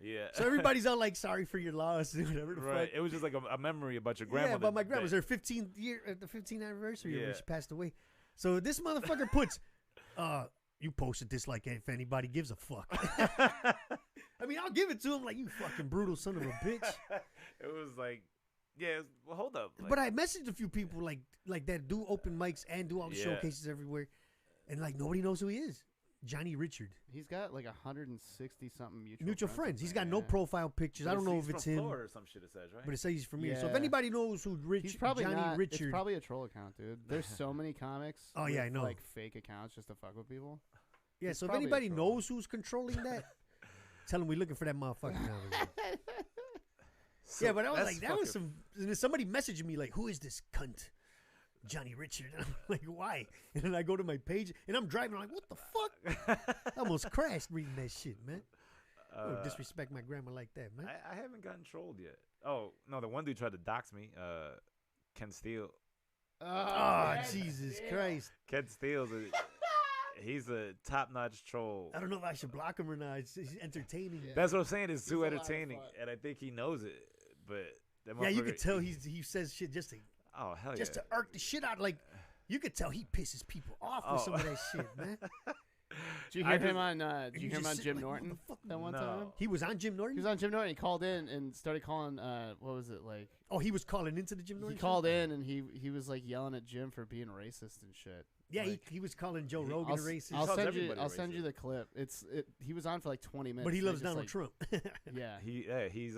Yeah. So everybody's all like, "Sorry for your loss," whatever the Right. fuck. It was just like a memory about your grandmother. Yeah, but my grandma's that- her 15th year, the 15th anniversary of when Yeah. she passed away. So this motherfucker puts, you posted this like if anybody gives a fuck. I mean, I'll give it to him like you fucking brutal son of a bitch. It was like, yeah. Well, hold up. Like, But I messaged a few people like that do open mics and do all the Yeah. showcases everywhere, and like nobody knows who he is. Johnny Richard, He's got like 160 something mutual friends. He's got no profile pictures. I don't know if it's from him, Florida or some shit. It says right. but it says he's from here. So if Yeah. anybody knows who He's probably Johnny not. Richard, It's probably a troll account, dude. There's so many comics. Oh, yeah, with, I know. Like fake accounts just to fuck with people. yeah. he's So if probably a anybody troll. knows who's controlling that, tell him we're looking for that motherfucker now. So Yeah, but I was that's like, that was fucking- some. And then somebody messaged me like, "Who is this cunt, Johnny Richard?" And I'm like, "Why?" And then I go to my page, and I'm driving. I'm like, "What the fuck?" I almost crashed reading that shit, man. Don't disrespect my grandma like that, man. I haven't gotten trolled yet. Oh no, the one dude tried to dox me. Ken Steele. Oh, Jesus Christ! Ken Steele's he's a top-notch troll. I don't know if I should block him or not. It's entertaining. Yeah, That's what I'm saying. It's too a lot of entertaining, fun. and I think he knows it. But that you motherfucker- could tell he says shit just to Oh hell just yeah! to irk the shit out. Like you could tell he pisses people off with Oh. some of that shit, man. Did you I hear just- him on? Did And you you hear him just on sit Jim like, Norton "What the fuck?" that one No. time? He was on Jim Norton. He was on Jim Norton. He called in and started calling. What was it like? Oh, he was calling into the Jim Norton. He show? called in and he was like yelling at Jim for being racist and shit. Yeah, Like, he was calling Joe He- Rogan I'll, a racist. I'll calls send you. everybody I'll send you racist. the clip. He was on for like 20 minutes. but he and they loves just, Donald like, Trump. Yeah. He's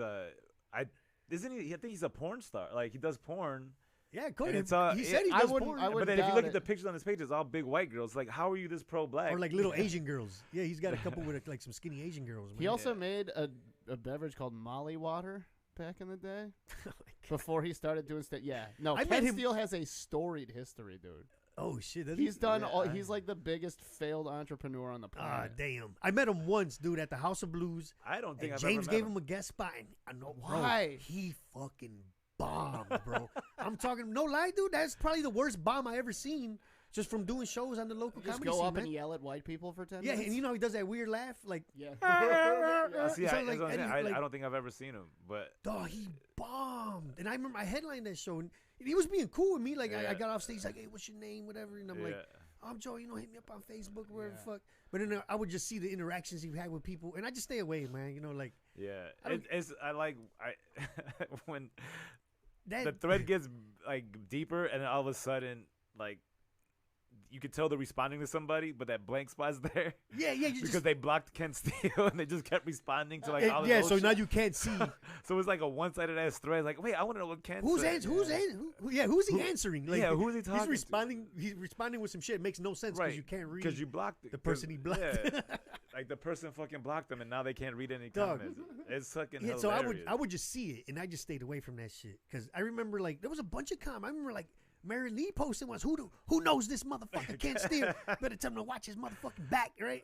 isn't he? I think he's a porn star. Like he does porn. Yeah, Cody. And it's, He said he I does wouldn't- porn. I But wouldn't then if you doubt look at it. the pictures on his page, it's all big white girls. Like how are you this pro-black? or like little Asian girls. Yeah, he's got a couple with like some skinny Asian girls. Man. He also made a beverage called Molly Water back in the day before he started doing stuff. Yeah. No, I met Ken him- Steele has a storied history, dude. oh shit, does He's he? done Yeah, all. I- He's like the biggest failed entrepreneur on the Ah, planet. damn. I met him once, dude, at the House of Blues. I don't think And I've James ever gave met him a guest spot. And I know Why? Bro, he fucking bombed, bro. I'm talking no lie, dude. That's probably the worst bomb I ever seen. just from doing shows on the local Just comedy go scene, up man. and yell at white people for 10 Yeah, minutes. and you know he does that weird laugh, like Yeah. See, Sounds like Eddie, I like- don't think I've ever seen him, but dog, he bombed. And I remember I headlined that show, and he was being cool with me. Like I got off stage, he's like, "Hey, what's your name?" Whatever, and I'm like, "I'm Joe. You know, hit me up on Facebook, wherever the fuck." But then I would just see the interactions he had with people, and I just stay away, man. You know, like when that. the thread gets like deeper, and then all of a sudden, like you could tell they're responding to somebody, but that blank spot's there. Yeah, because they blocked Ken Steele and they just kept responding to like all this yeah. old So shit. now you can't see So it's like a one-sided ass thread. Like, wait, I want to know what Ken said. who's he answering? Like, who's he talking? He's responding. He's responding with some shit. It makes no sense because you can't read because you blocked the person he blocked. Yeah, like the person fucking blocked them, and now they can't read any comments. It's fucking hilarious. So I would just see it, and I just stayed away from that shit because I remember like there was a bunch of comments. I remember like Mary Lee posting was who knows this motherfucker can't steal. Better tell him to watch his motherfucking back, right?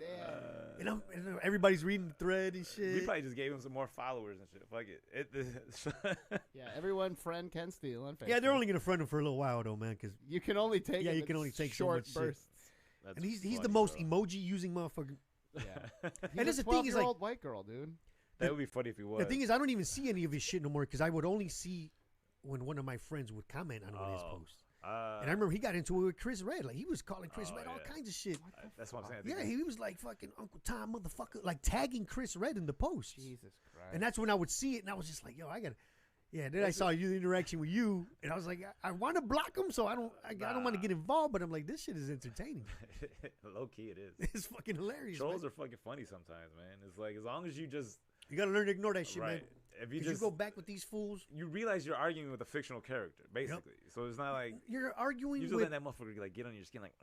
And everybody's reading the thread and shit. We probably just gave him some more followers and shit. Fuck it. Yeah, everyone friend Ken Steele on Facebook. Yeah, they're only gonna friend him for a little while though, man. Because you can only take you can only take short so much bursts. Shit. And he's the most emoji using motherfucker. Yeah, and that's the thing is like white girl, dude. That would be funny if he was. The thing is, I don't even see any of his shit no more because I would only see when one of my friends would comment on one of his posts. And I remember he got into it with Chris Red. Like, he was calling Chris Red all kinds of shit. That's what I'm saying. Yeah, he was like fucking Uncle Tom motherfucker, like tagging Chris Red in the post. Jesus Christ. And that's when I would see it, and I was just like, yo, I got to. Yeah, then I saw you interaction with you, and I was like, I want to block him, so I don't want to get involved, but I'm like, this shit is entertaining. Low key, it is. It's fucking hilarious. Trolls man. are fucking funny sometimes, man. It's like as long as you just got to learn to ignore that shit, right. man. If you go back with these fools, you realize you're arguing with a fictional character, basically. Yep. So it's not like you're arguing. You just let that motherfucker like get on your skin, like.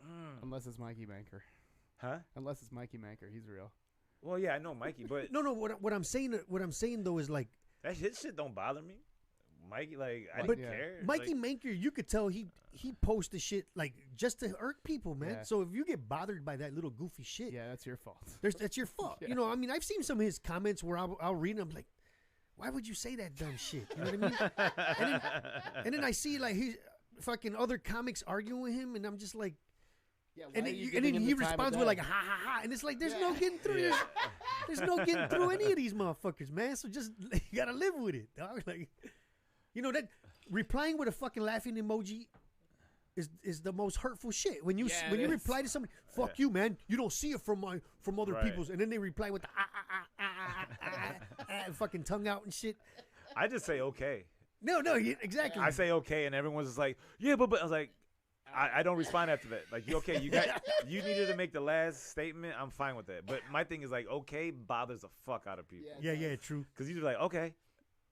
Unless it's Mikey Manker. Huh? Unless it's Mikey Manker, he's real. Well, yeah, I know Mikey, but no. What I'm saying though is like that shit don't bother me. Mikey, like I don't care. Mikey Manker, you could tell he posted shit like just to irk people, man. Yeah. So if you get bothered by that little goofy shit, yeah, that's your fault. That's your fault. Yeah. You know, I mean, I've seen some of his comments where I'll read them like, why would you say that dumb shit? You know what I mean? and then I see like he's fucking other comics arguing with him, and I'm just like, yeah. And then he responds with like ha ha ha, and it's like there's no getting through this. There's no getting through any of these motherfuckers, man. So just you gotta live with it, dog. Like, you know that replying with a fucking laughing emoji is the most hurtful shit. When you reply to somebody, fuck you, man. You don't see it from other people's, and then they reply with the fucking tongue out and shit. I just say okay. No, exactly. I say okay, and everyone's just like, yeah, but I was like, I don't respond after that. Like, okay, you needed to make the last statement. I'm fine with that. But my thing is like, okay bothers the fuck out of people. Yeah, true. Because you're like, okay.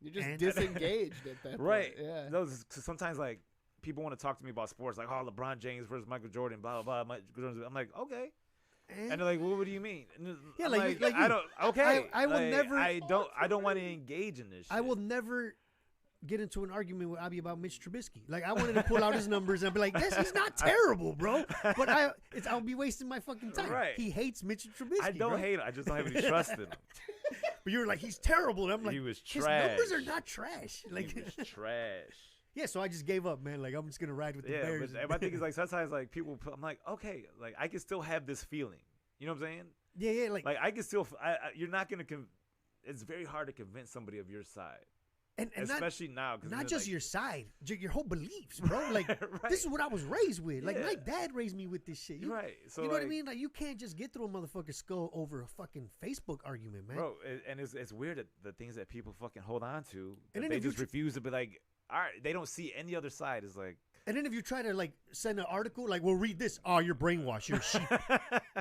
You're just disengaged at that point. Right. Yeah. Those sometimes like people want to talk to me about sports, like, oh, LeBron James versus Michael Jordan, blah blah blah. I'm like, okay. And they're like, well, what do you mean? Yeah, like I don't. Okay. I will never. I don't want to engage in this shit. I will never get into an argument with Abby about Mitch Trubisky. Like, I wanted to pull out his numbers and be like, he's not terrible, bro. But I'll be wasting my fucking time. Right. He hates Mitch Trubisky. I don't hate him. I just don't have any trust in him. But you were like, he's terrible. And I'm like, he was trash. His numbers are not trash. Like, he was trash. Yeah, so I just gave up, man. Like, I'm just gonna ride with the Bears. But my thing is like sometimes like people, I'm like, okay, like I can still have this feeling. You know what I'm saying? Yeah. Like I can still. You're not gonna. It's very hard to convince somebody of your side. And especially now, not just like, your side, your whole beliefs, bro. Like right. This is what I was raised with. Like my dad raised me with this shit. Right. So you know what I mean? Like you can't just get through a motherfucker's skull over a fucking Facebook argument, man. Bro, and it's weird that the things that people fucking hold on to, and they just refuse to be like, all right, they don't see any other side. It's like. And then if you try to like send an article, like, well, read this. Oh, you're brainwashed. You're a sheep.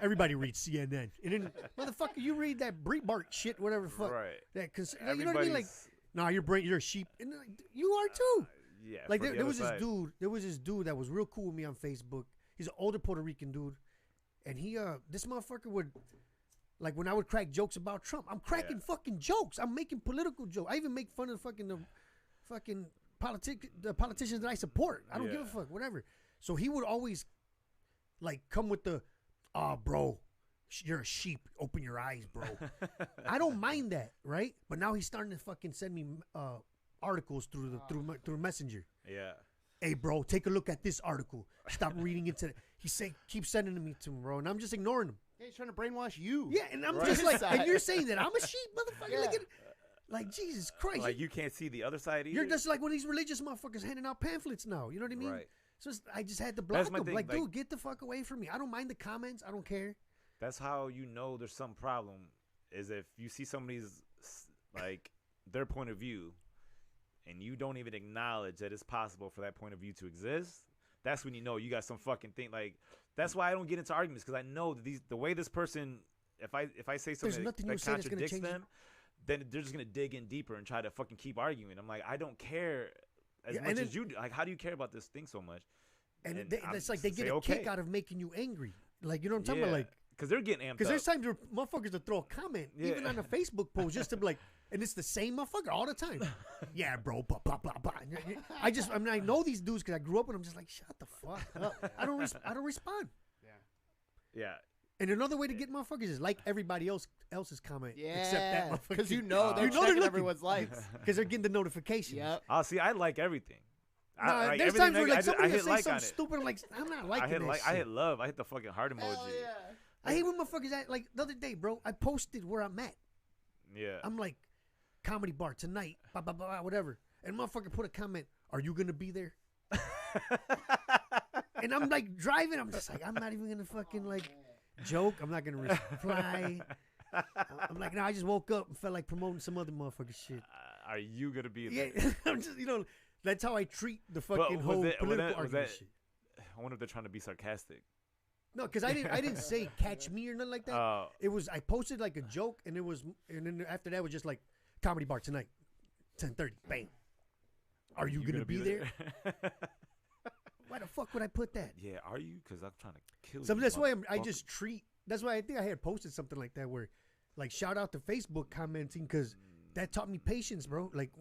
Everybody reads CNN. And then, motherfucker, you read that Breitbart shit, whatever the fuck. Right. That you know what I mean? Like. Nah, you're a sheep, and you are too. Yeah, like there was this dude. There was this dude that was real cool with me on Facebook. He's an older Puerto Rican dude, and this motherfucker would, like when I would crack jokes about Trump, I'm cracking fucking jokes. I'm making political jokes. I even make fun of the politicians that I support. I don't give a fuck, whatever. So he would always, like, come with the, bro. You're a sheep. Open your eyes, bro. I don't mind that, right? But now he's starting to fucking send me articles through Messenger. Yeah. hey, bro, take a look at this article. Stop reading into it. Keep sending me to him, bro, and I'm just ignoring him. Yeah, he's trying to brainwash you. Yeah, and I'm just like, and you're saying that I'm a sheep, motherfucker. Yeah. Look at it. Like, Jesus Christ. Like, you can't see the other side either. You're just like one of these religious motherfuckers handing out pamphlets now. You know what I mean? Right. So I just had to block my them. thing, Like, like- dude, get the fuck away from me. I don't mind the comments. I don't care. That's how you know there's some problem, is if you see somebody's, like, their point of view, and you don't even acknowledge that it's possible for that point of view to exist. That's when you know you got some fucking thing. Like, that's why I don't get into arguments, because I know that the way this person, if I say something that contradicts them, then they're just gonna dig in deeper and try to fucking keep arguing. I'm like, I don't care as much as you do. Like, how do you care about this thing so much? And it's like they get a kick out of making you angry. Like, you know what I'm talking about? Like, because they're getting amped up. Because there's times where motherfuckers will throw a comment, even on a Facebook post, just to be like, and it's the same motherfucker all the time. Yeah, bro, blah, blah, blah, blah. I know these dudes because I grew up and I'm just like, shut the fuck up. I don't respond. Yeah. And another way to get motherfuckers is like everybody else's comment. Yeah. Except that motherfucker. Because they're checking everyone's likes. Because they're getting the notifications. Yep. Oh, see, I like everything. No, there's times where like somebody will say something stupid. I'm like, I'm not liking that shit. I hit love. I hit the fucking heart emoji. Hell yeah. I hate when motherfuckers act like the other day, bro. I posted where I'm at. Yeah. I'm like, comedy bar tonight, blah, blah, blah, whatever. And motherfucker put a comment, are you going to be there? And I'm like driving. I'm just like, I'm not even going to fucking like joke. I'm not going to reply. I'm like, no, I just woke up and felt like promoting some other motherfucker shit. Are you going to be there? Yeah, I'm just, that's how I treat the fucking whole political argument shit. I wonder if they're trying to be sarcastic. No, because I didn't say catch me or nothing like that. It was, I posted like a joke, and then after that was just like comedy bar tonight, 10:30, bang. Are you gonna be there? Why the fuck would I put that? Yeah, are you? Because I'm trying to kill you. So that's why I just treat. That's why I think I had posted something like that where, like, shout out to Facebook commenting because that taught me patience, bro. Like,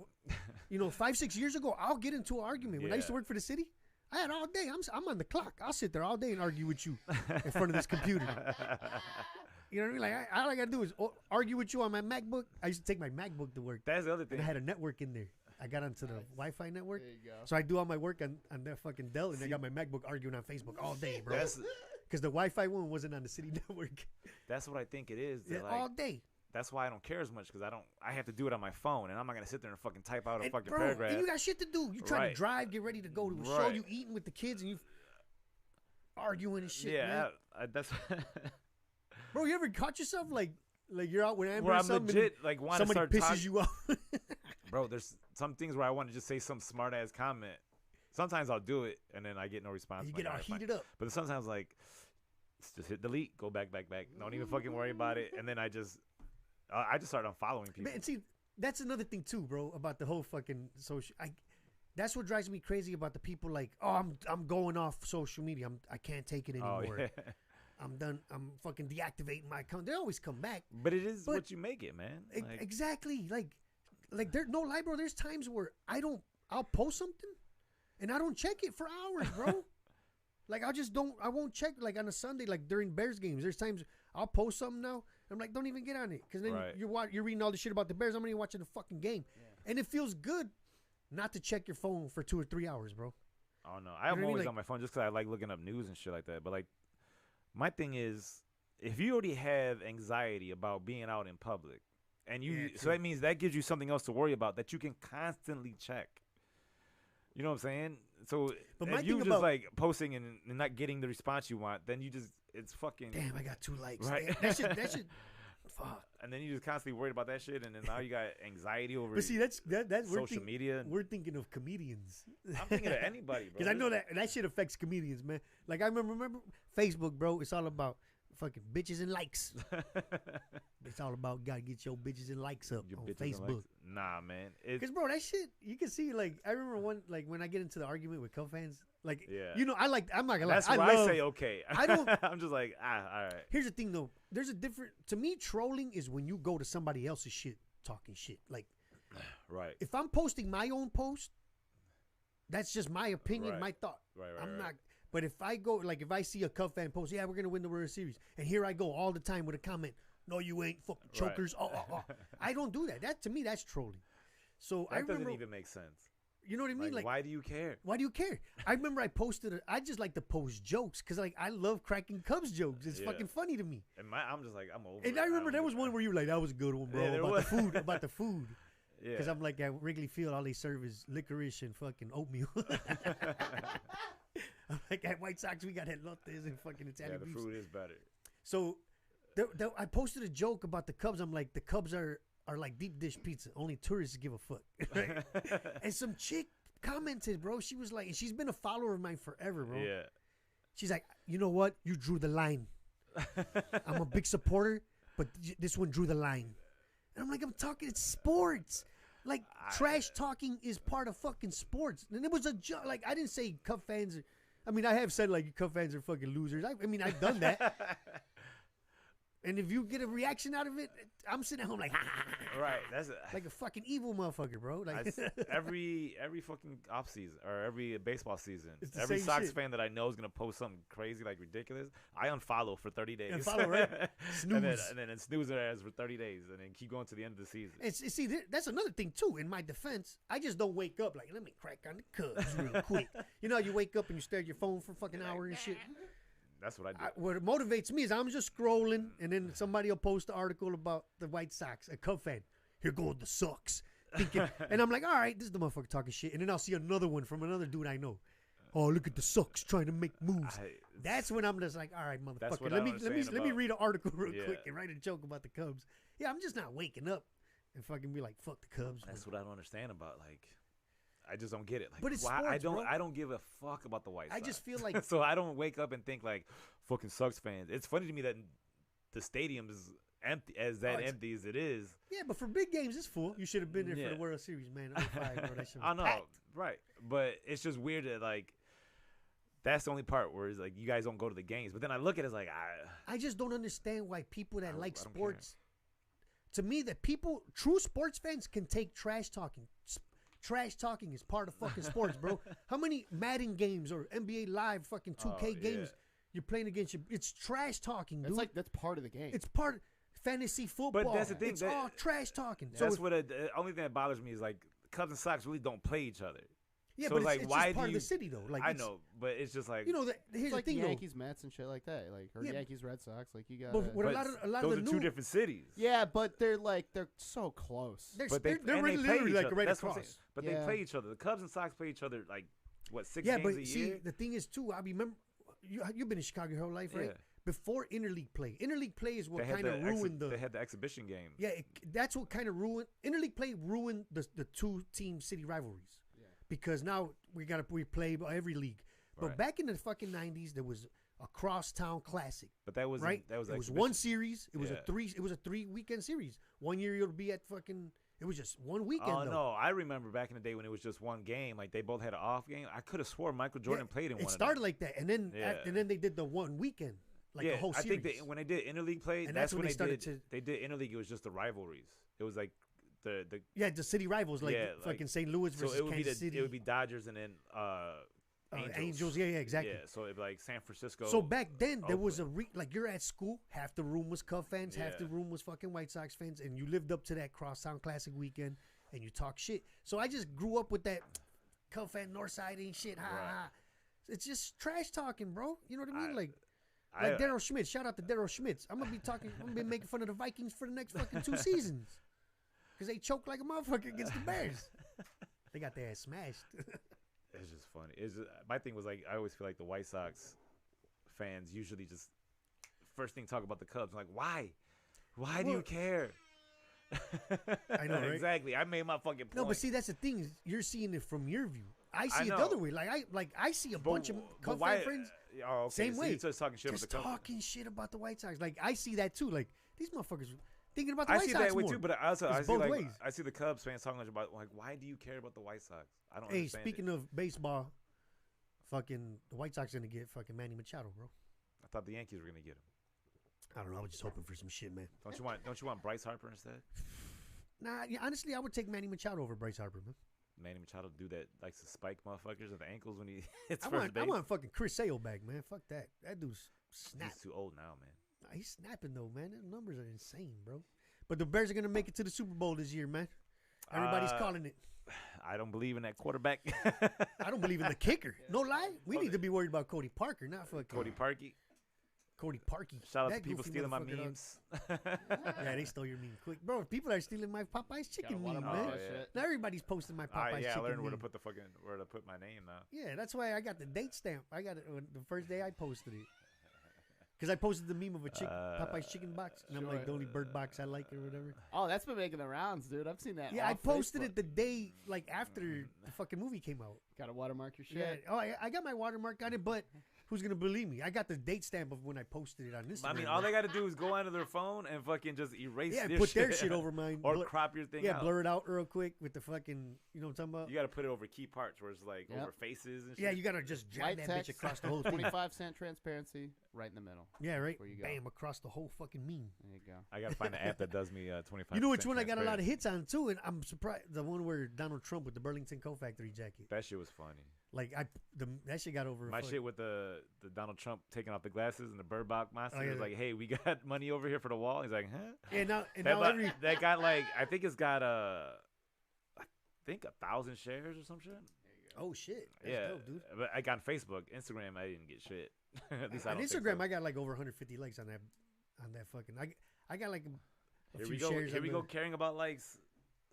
5-6 years ago, I'll get into an argument. When I used to work for the city, I had all day. I'm on the clock. I'll sit there all day and argue with you in front of this computer. You know what I mean? Like, all I got to do is argue with you on my MacBook. I used to take my MacBook to work. That's the other thing. And I had a network in there. I got onto the Wi-Fi network. There you go. So I do all my work on that fucking Dell, and I got my MacBook arguing on Facebook all day, bro. Because the Wi-Fi one wasn't on the city network. That's what I think it is. Yeah, like, all day. That's why I don't care as much, because I have to do it on my phone, and I'm not gonna sit there and fucking type out a fucking bro, paragraph. And you got shit to do. You trying to drive, get ready to go to a show. You eating with the kids, and you arguing and shit. Yeah, man. that's. Bro, you ever caught yourself like you're out with Amber where or I'm something legit like want to somebody start pisses you off? Bro, there's some things where I want to just say some smart ass comment. Sometimes I'll do it, and then I get no response. You get all heated up. But sometimes like, just hit delete, go back. Don't even fucking worry about it, and then I just start unfollowing people. Man, see, that's another thing too, bro, about the whole fucking social. That's what drives me crazy about the people like, oh, I'm going off social media. I can't take it anymore. Oh, yeah. I'm done. I'm fucking deactivating my account. They always come back. But it is what you make it, man. Exactly. Like there no lie, bro. There's times where I'll post something and I don't check it for hours, bro. Like I won't check like on a Sunday, like during Bears games. There's times I'll post something now. I'm like, don't even get on it. Because then you're reading all the shit about the Bears. I'm not even watching the fucking game. Yeah. And it feels good not to check your phone for 2 or 3 hours, bro. Oh, no. I'm always on my phone just because I like looking up news and shit like that. But, like, my thing is, if you already have anxiety about being out in public, and so that means that gives you something else to worry about that you can constantly check. You know what I'm saying? So if you just like posting and not getting the response you want, then it's fucking. Damn, I got 2 likes. Right. That should. Fuck. And then you just constantly worried about that shit, and then now you got anxiety over. But see, that's social media. We're thinking of comedians. I'm thinking of anybody, bro. Because I know that shit affects comedians, man. Like I remember Facebook, bro. It's all about fucking bitches and likes. It's all about gotta get your bitches and likes up on Facebook. Nah, man. Because bro, that shit you can see. Like I remember when I get into the argument with Cub fans. Like I'm not gonna lie. That's where I say okay. I don't. I'm just like all right. Here's the thing though. There's a different. To me, trolling is when you go to somebody else's shit talking shit. Like, right. If I'm posting my own post, that's just my opinion, my thought. Right. I'm not. But if I go, like, if I see a Cub fan post, yeah, we're gonna win the World Series, and here I go all the time with a comment, no, you ain't, fucking chokers. Oh. I don't do that. That to me, that's trolling. So that doesn't even make sense. You know what I mean? Like, why do you care? Why do you care? I remember I just like to post jokes because like I love cracking Cubs jokes. It's fucking funny to me. And I'm just like, I'm over. And I remember there was one where you were like, that was a good one, bro. About the food. Yeah. Because I'm like at Wrigley Field, all they serve is licorice and fucking oatmeal. I'm like at White Sox, we got elotes and fucking Italian beef. The food is better. So I posted a joke about the Cubs. I'm like, the Cubs are like deep dish pizza. Only tourists give a fuck. Right? And some chick commented, bro. She was like, and she's been a follower of mine forever, bro. Yeah. She's like, you know what? You drew the line. I'm a big supporter, but this one drew the line. And I'm like, I'm talking, it's sports. Like, trash talking is part of fucking sports. And it was a joke. Like, I didn't say Cub fans are, I mean, I have said, like, Cub fans are fucking losers. I mean, I've done that. And if you get a reaction out of it, I'm sitting at home like, ha, ha, ha, right? That's like a fucking evil motherfucker, bro. Like every fucking off season or every baseball season, every Sox fan that I know is gonna post something crazy like ridiculous. I unfollow for 30 days. Unfollow, right? Snooze, and then snooze their ass for 30 days, and then keep going to the end of the season. And see, that's another thing too. In my defense, I just don't wake up like, let me crack on the Cubs real quick. You know, you wake up and you stare at your phone for a fucking hour and shit. That's what I do. What motivates me is I'm just scrolling, and then somebody will post an article about the White Sox, a Cub fan. Here go the Sox. And I'm like, all right, this is the motherfucker talking shit. And then I'll see another one from another dude I know. Oh, look at the Sox trying to make moves. That's when I'm just like, all right, motherfucker. Let me read an article real quick and write a joke about the Cubs. Yeah, I'm just not waking up and fucking be like, fuck the Cubs. That's what I don't understand about, like, I just don't get it. Like, but it's sports, I don't give a fuck about the White Sox. I just feel like so I don't wake up and think like fucking Sox fans. It's funny to me that the stadium is empty empty as it is. Yeah, but for big games it's full. You should have been there for the World Series, man. I know, packed. Right? But it's just weird that like that's the only part where it's like you guys don't go to the games. But then I look at it as like I just don't understand why people that like sports. To me, that true sports fans can take trash talking. Trash talking is part of fucking sports, bro. How many Madden games or NBA Live fucking 2K games you're playing against? It's trash talking, dude. That's part of the game. It's part of fantasy football. But that's the thing. It's all trash talking. That's the only thing that bothers me is like Cubs and Sox really don't play each other. Yeah, so but it's why just part of the city though. Like I know, but it's just like here's like the thing, Yankees, Mets, and shit like that. Like or Yankees, Red Sox. Like you got. But a lot those of are two different cities. Yeah, but they're so close. They're literally like right across. But they play each other. The Cubs and Sox play each other like what 6 games a year. Yeah, but see, the thing is too. I remember you've been in Chicago your whole life, right? Yeah. Before interleague play is what kind of ruined They had the exhibition game. Yeah, that's what kind of ruined interleague play. Ruined the two team city rivalries. Because now we play every league. But back in the fucking 90s, there was a crosstown classic. But that was right. That was it was one series. It was a 3 weekend series. 1 year it'll be at fucking. It was just one weekend. Oh no, I remember back in the day when it was just one game. Like they both had an off game. I could have swore Michael Jordan played in one. It started like that, and then they did the one weekend, like the whole series. I think when they did interleague play, and that's when they started they did interleague. It was just the rivalries. It was like. The city rivals like fucking St. Louis versus Kansas City. It would be Dodgers and then Angels. Yeah, exactly. Yeah, so it'd be like San Francisco. So back then there was like you're at school, half the room was Cub fans, half the room was fucking White Sox fans, and you lived up to that Crosstown Classic weekend and you talk shit. So I just grew up with that Cub fan Northside ain't shit. Ha ha. It's just trash talking, bro. You know what I mean? Like Daryl Schmitz. Shout out to Daryl Schmitz. I'm gonna be making fun of the Vikings for the next fucking 2 seasons. Because they choke like a motherfucker against the Bears. They got their ass smashed. It's just funny. My thing was like, I always feel like the White Sox fans usually just first thing talk about the Cubs. I'm like, why? Why do you care? I know, right? Exactly. I made my fucking point. No, but see, that's the thing. You're seeing it from your view. I see it the other way. I see a bunch of Cub fan friends. Same way. Just talking shit just about the Cubs. talking shit about the White Sox. Like I see that too. Like these motherfuckers. Thinking about the I White see Sox that way more. too, but I see ways. I see the Cubs fans talking about like, why do you care about the White Sox? I don't. Hey, speaking of baseball, fucking the White Sox gonna get fucking Manny Machado, bro. I thought the Yankees were gonna get him. I don't know. I was just hoping for some shit, man. Don't you want Bryce Harper instead? Nah, honestly, I would take Manny Machado over Bryce Harper, man. Manny Machado do that, likes to spike motherfuckers at the ankles when he hits first base. I want fucking Chris Sale back, man. Fuck that. That dude's snap. He's too old now, man. Nah, he's snapping though, man. The numbers are insane, bro. But the Bears are gonna make it to the Super Bowl this year, man. Everybody's calling it. I don't believe in that quarterback. I don't believe in the kicker. No lie. We need to be worried about Cody Parker, not fucking Cody Parkey. Cody Parkey. Shout out to people stealing my memes. Yeah, they stole your meme quick, bro. People are stealing my Popeye's chicken meme, man. Yeah. Now everybody's posting my Popeye's chicken I learned meme. where to put my name now. Yeah, that's why I got the date stamp. I got it the first day I posted it. Because I posted the meme of a Popeye's chicken box, and I'm like, the only bird box I like or whatever. Oh, that's been making the rounds, dude. I've seen that. Yeah, I posted it the day, like, after the fucking movie came out. Got to watermark your shit. Yeah. Oh, I got my watermark on it, but who's going to believe me? I got the date stamp of when I posted it on Instagram. I mean, all they got to do is go onto their phone and fucking just erase and their put shit. their shit over mine. Or crop your thing out. Yeah, blur it out real quick with the fucking, you know what I'm talking about? You got to put it over key parts where it's like over faces and shit. Yeah, you got to just drag that bitch across the whole thing. 25-cent transparency right in the middle. Yeah, right? Bam, across the whole fucking meme. There you go. I got to find an app that does me 25. You know which one I got a lot of hits on, too? And I'm surprised. The one where Donald Trump with the Burlington Coat Factory jacket. That shit was funny. Like, that shit got over. My shit with the Donald Trump taking off the glasses and the bird box monster was like, hey, we got money over here for the wall. He's like, huh? And now that got like, I think it's got I think 1,000 shares or some shit. Oh shit! That's dope, dude. But I got on Facebook, Instagram, I didn't get shit. At least on Instagram, so. I got like over 150 likes on that fucking. I got like a few go. shares. Here we go, caring about likes.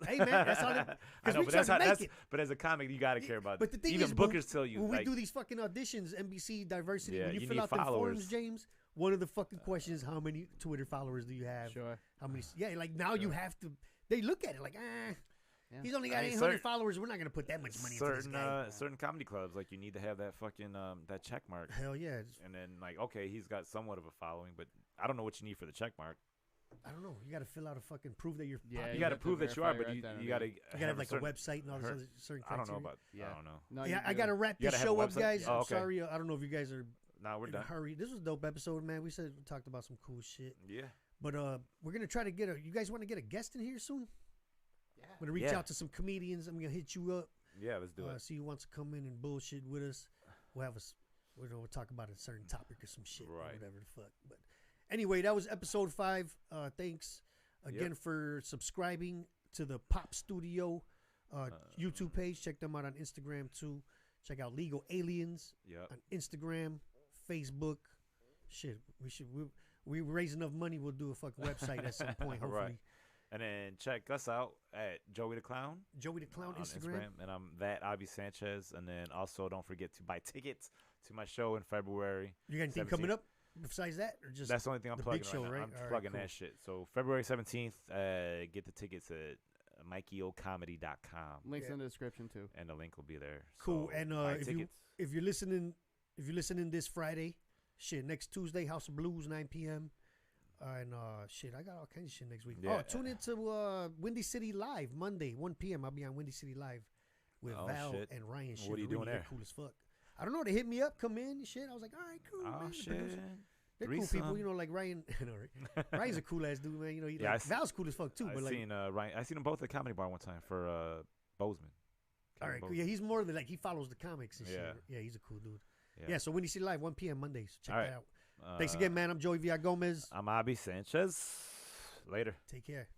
Hey man, that's all. I know, but as a comic, you gotta care about. But the thing even is, bookers tell you when like, we do these fucking auditions, NBC diversity, when you you fill out the followers. forms, James, one of the fucking questions: how many Twitter followers do you have? Sure. How many? Yeah, like now you have to. They look at it like, he's only got 800 followers. We're not gonna put that much money into this guy. Certain comedy clubs, like you need to have that fucking that check mark. Hell yeah. And then like, okay, he's got somewhat of a following, but I don't know what you need for the check mark. I don't know. You got to fill out a fucking prove that you're. Yeah, you got to prove that you are, but right you got to. You got to have like a website and all this other certain criteria. I don't know about. Yeah. I don't know. No, yeah, I got to wrap this show up, guys. Oh, okay. I'm sorry. I don't know if you guys are. Nah, we're in done. A hurry. This was a dope episode, man. We talked about some cool shit. Yeah. But we're gonna try to get you guys want to get a guest in here soon? Yeah. I'm gonna reach out to some comedians. I'm gonna hit you up. Yeah, let's do it. See who wants to come in and bullshit with us. We'll talk about a certain topic or some shit, or whatever the fuck. But anyway, that was episode 5. Thanks again for subscribing to the Pop Studio YouTube page. Check them out on Instagram too. Check out Legal Aliens on Instagram, Facebook. Shit, we raise enough money. We'll do a fucking website at some point, hopefully. Right. And then check us out at Joey the Clown. Joey the Clown on Instagram. And I'm that Avi Sanchez. And then also don't forget to buy tickets to my show in February. You got anything coming up besides that, or just that's the only thing I'm plugging show, right now. right? I'm plugging that shit. So February 17th, get the tickets at MikeyOComedy.com. Links in the description too, and the link will be there. Cool. So and if you're listening this Friday, shit, next Tuesday, House of Blues, 9 p.m. And shit, I got all kinds of shit next week. Yeah. Oh, tune into Windy City Live Monday, 1 p.m. I'll be on Windy City Live with Val and Ryan. Shit, what are you doing there? Cool as fuck. I don't know. They hit me up, come in, shit. I was like, all right, cool. Oh man. shit. They're cool people, you know, like Ryan. Ryan's a cool ass dude, man. You know, Val's cool as fuck too. But seen Ryan. I seen them both at Comedy Bar one time for Bozeman. All right, cool. Yeah, he's more than like he follows the comics and shit. Yeah, he's a cool dude. Yeah, so Windy City Live, 1 p.m. Mondays. Check that out. Thanks again, man. I'm Joey Villagomez. I'm Avi Sanchez. Later. Take care.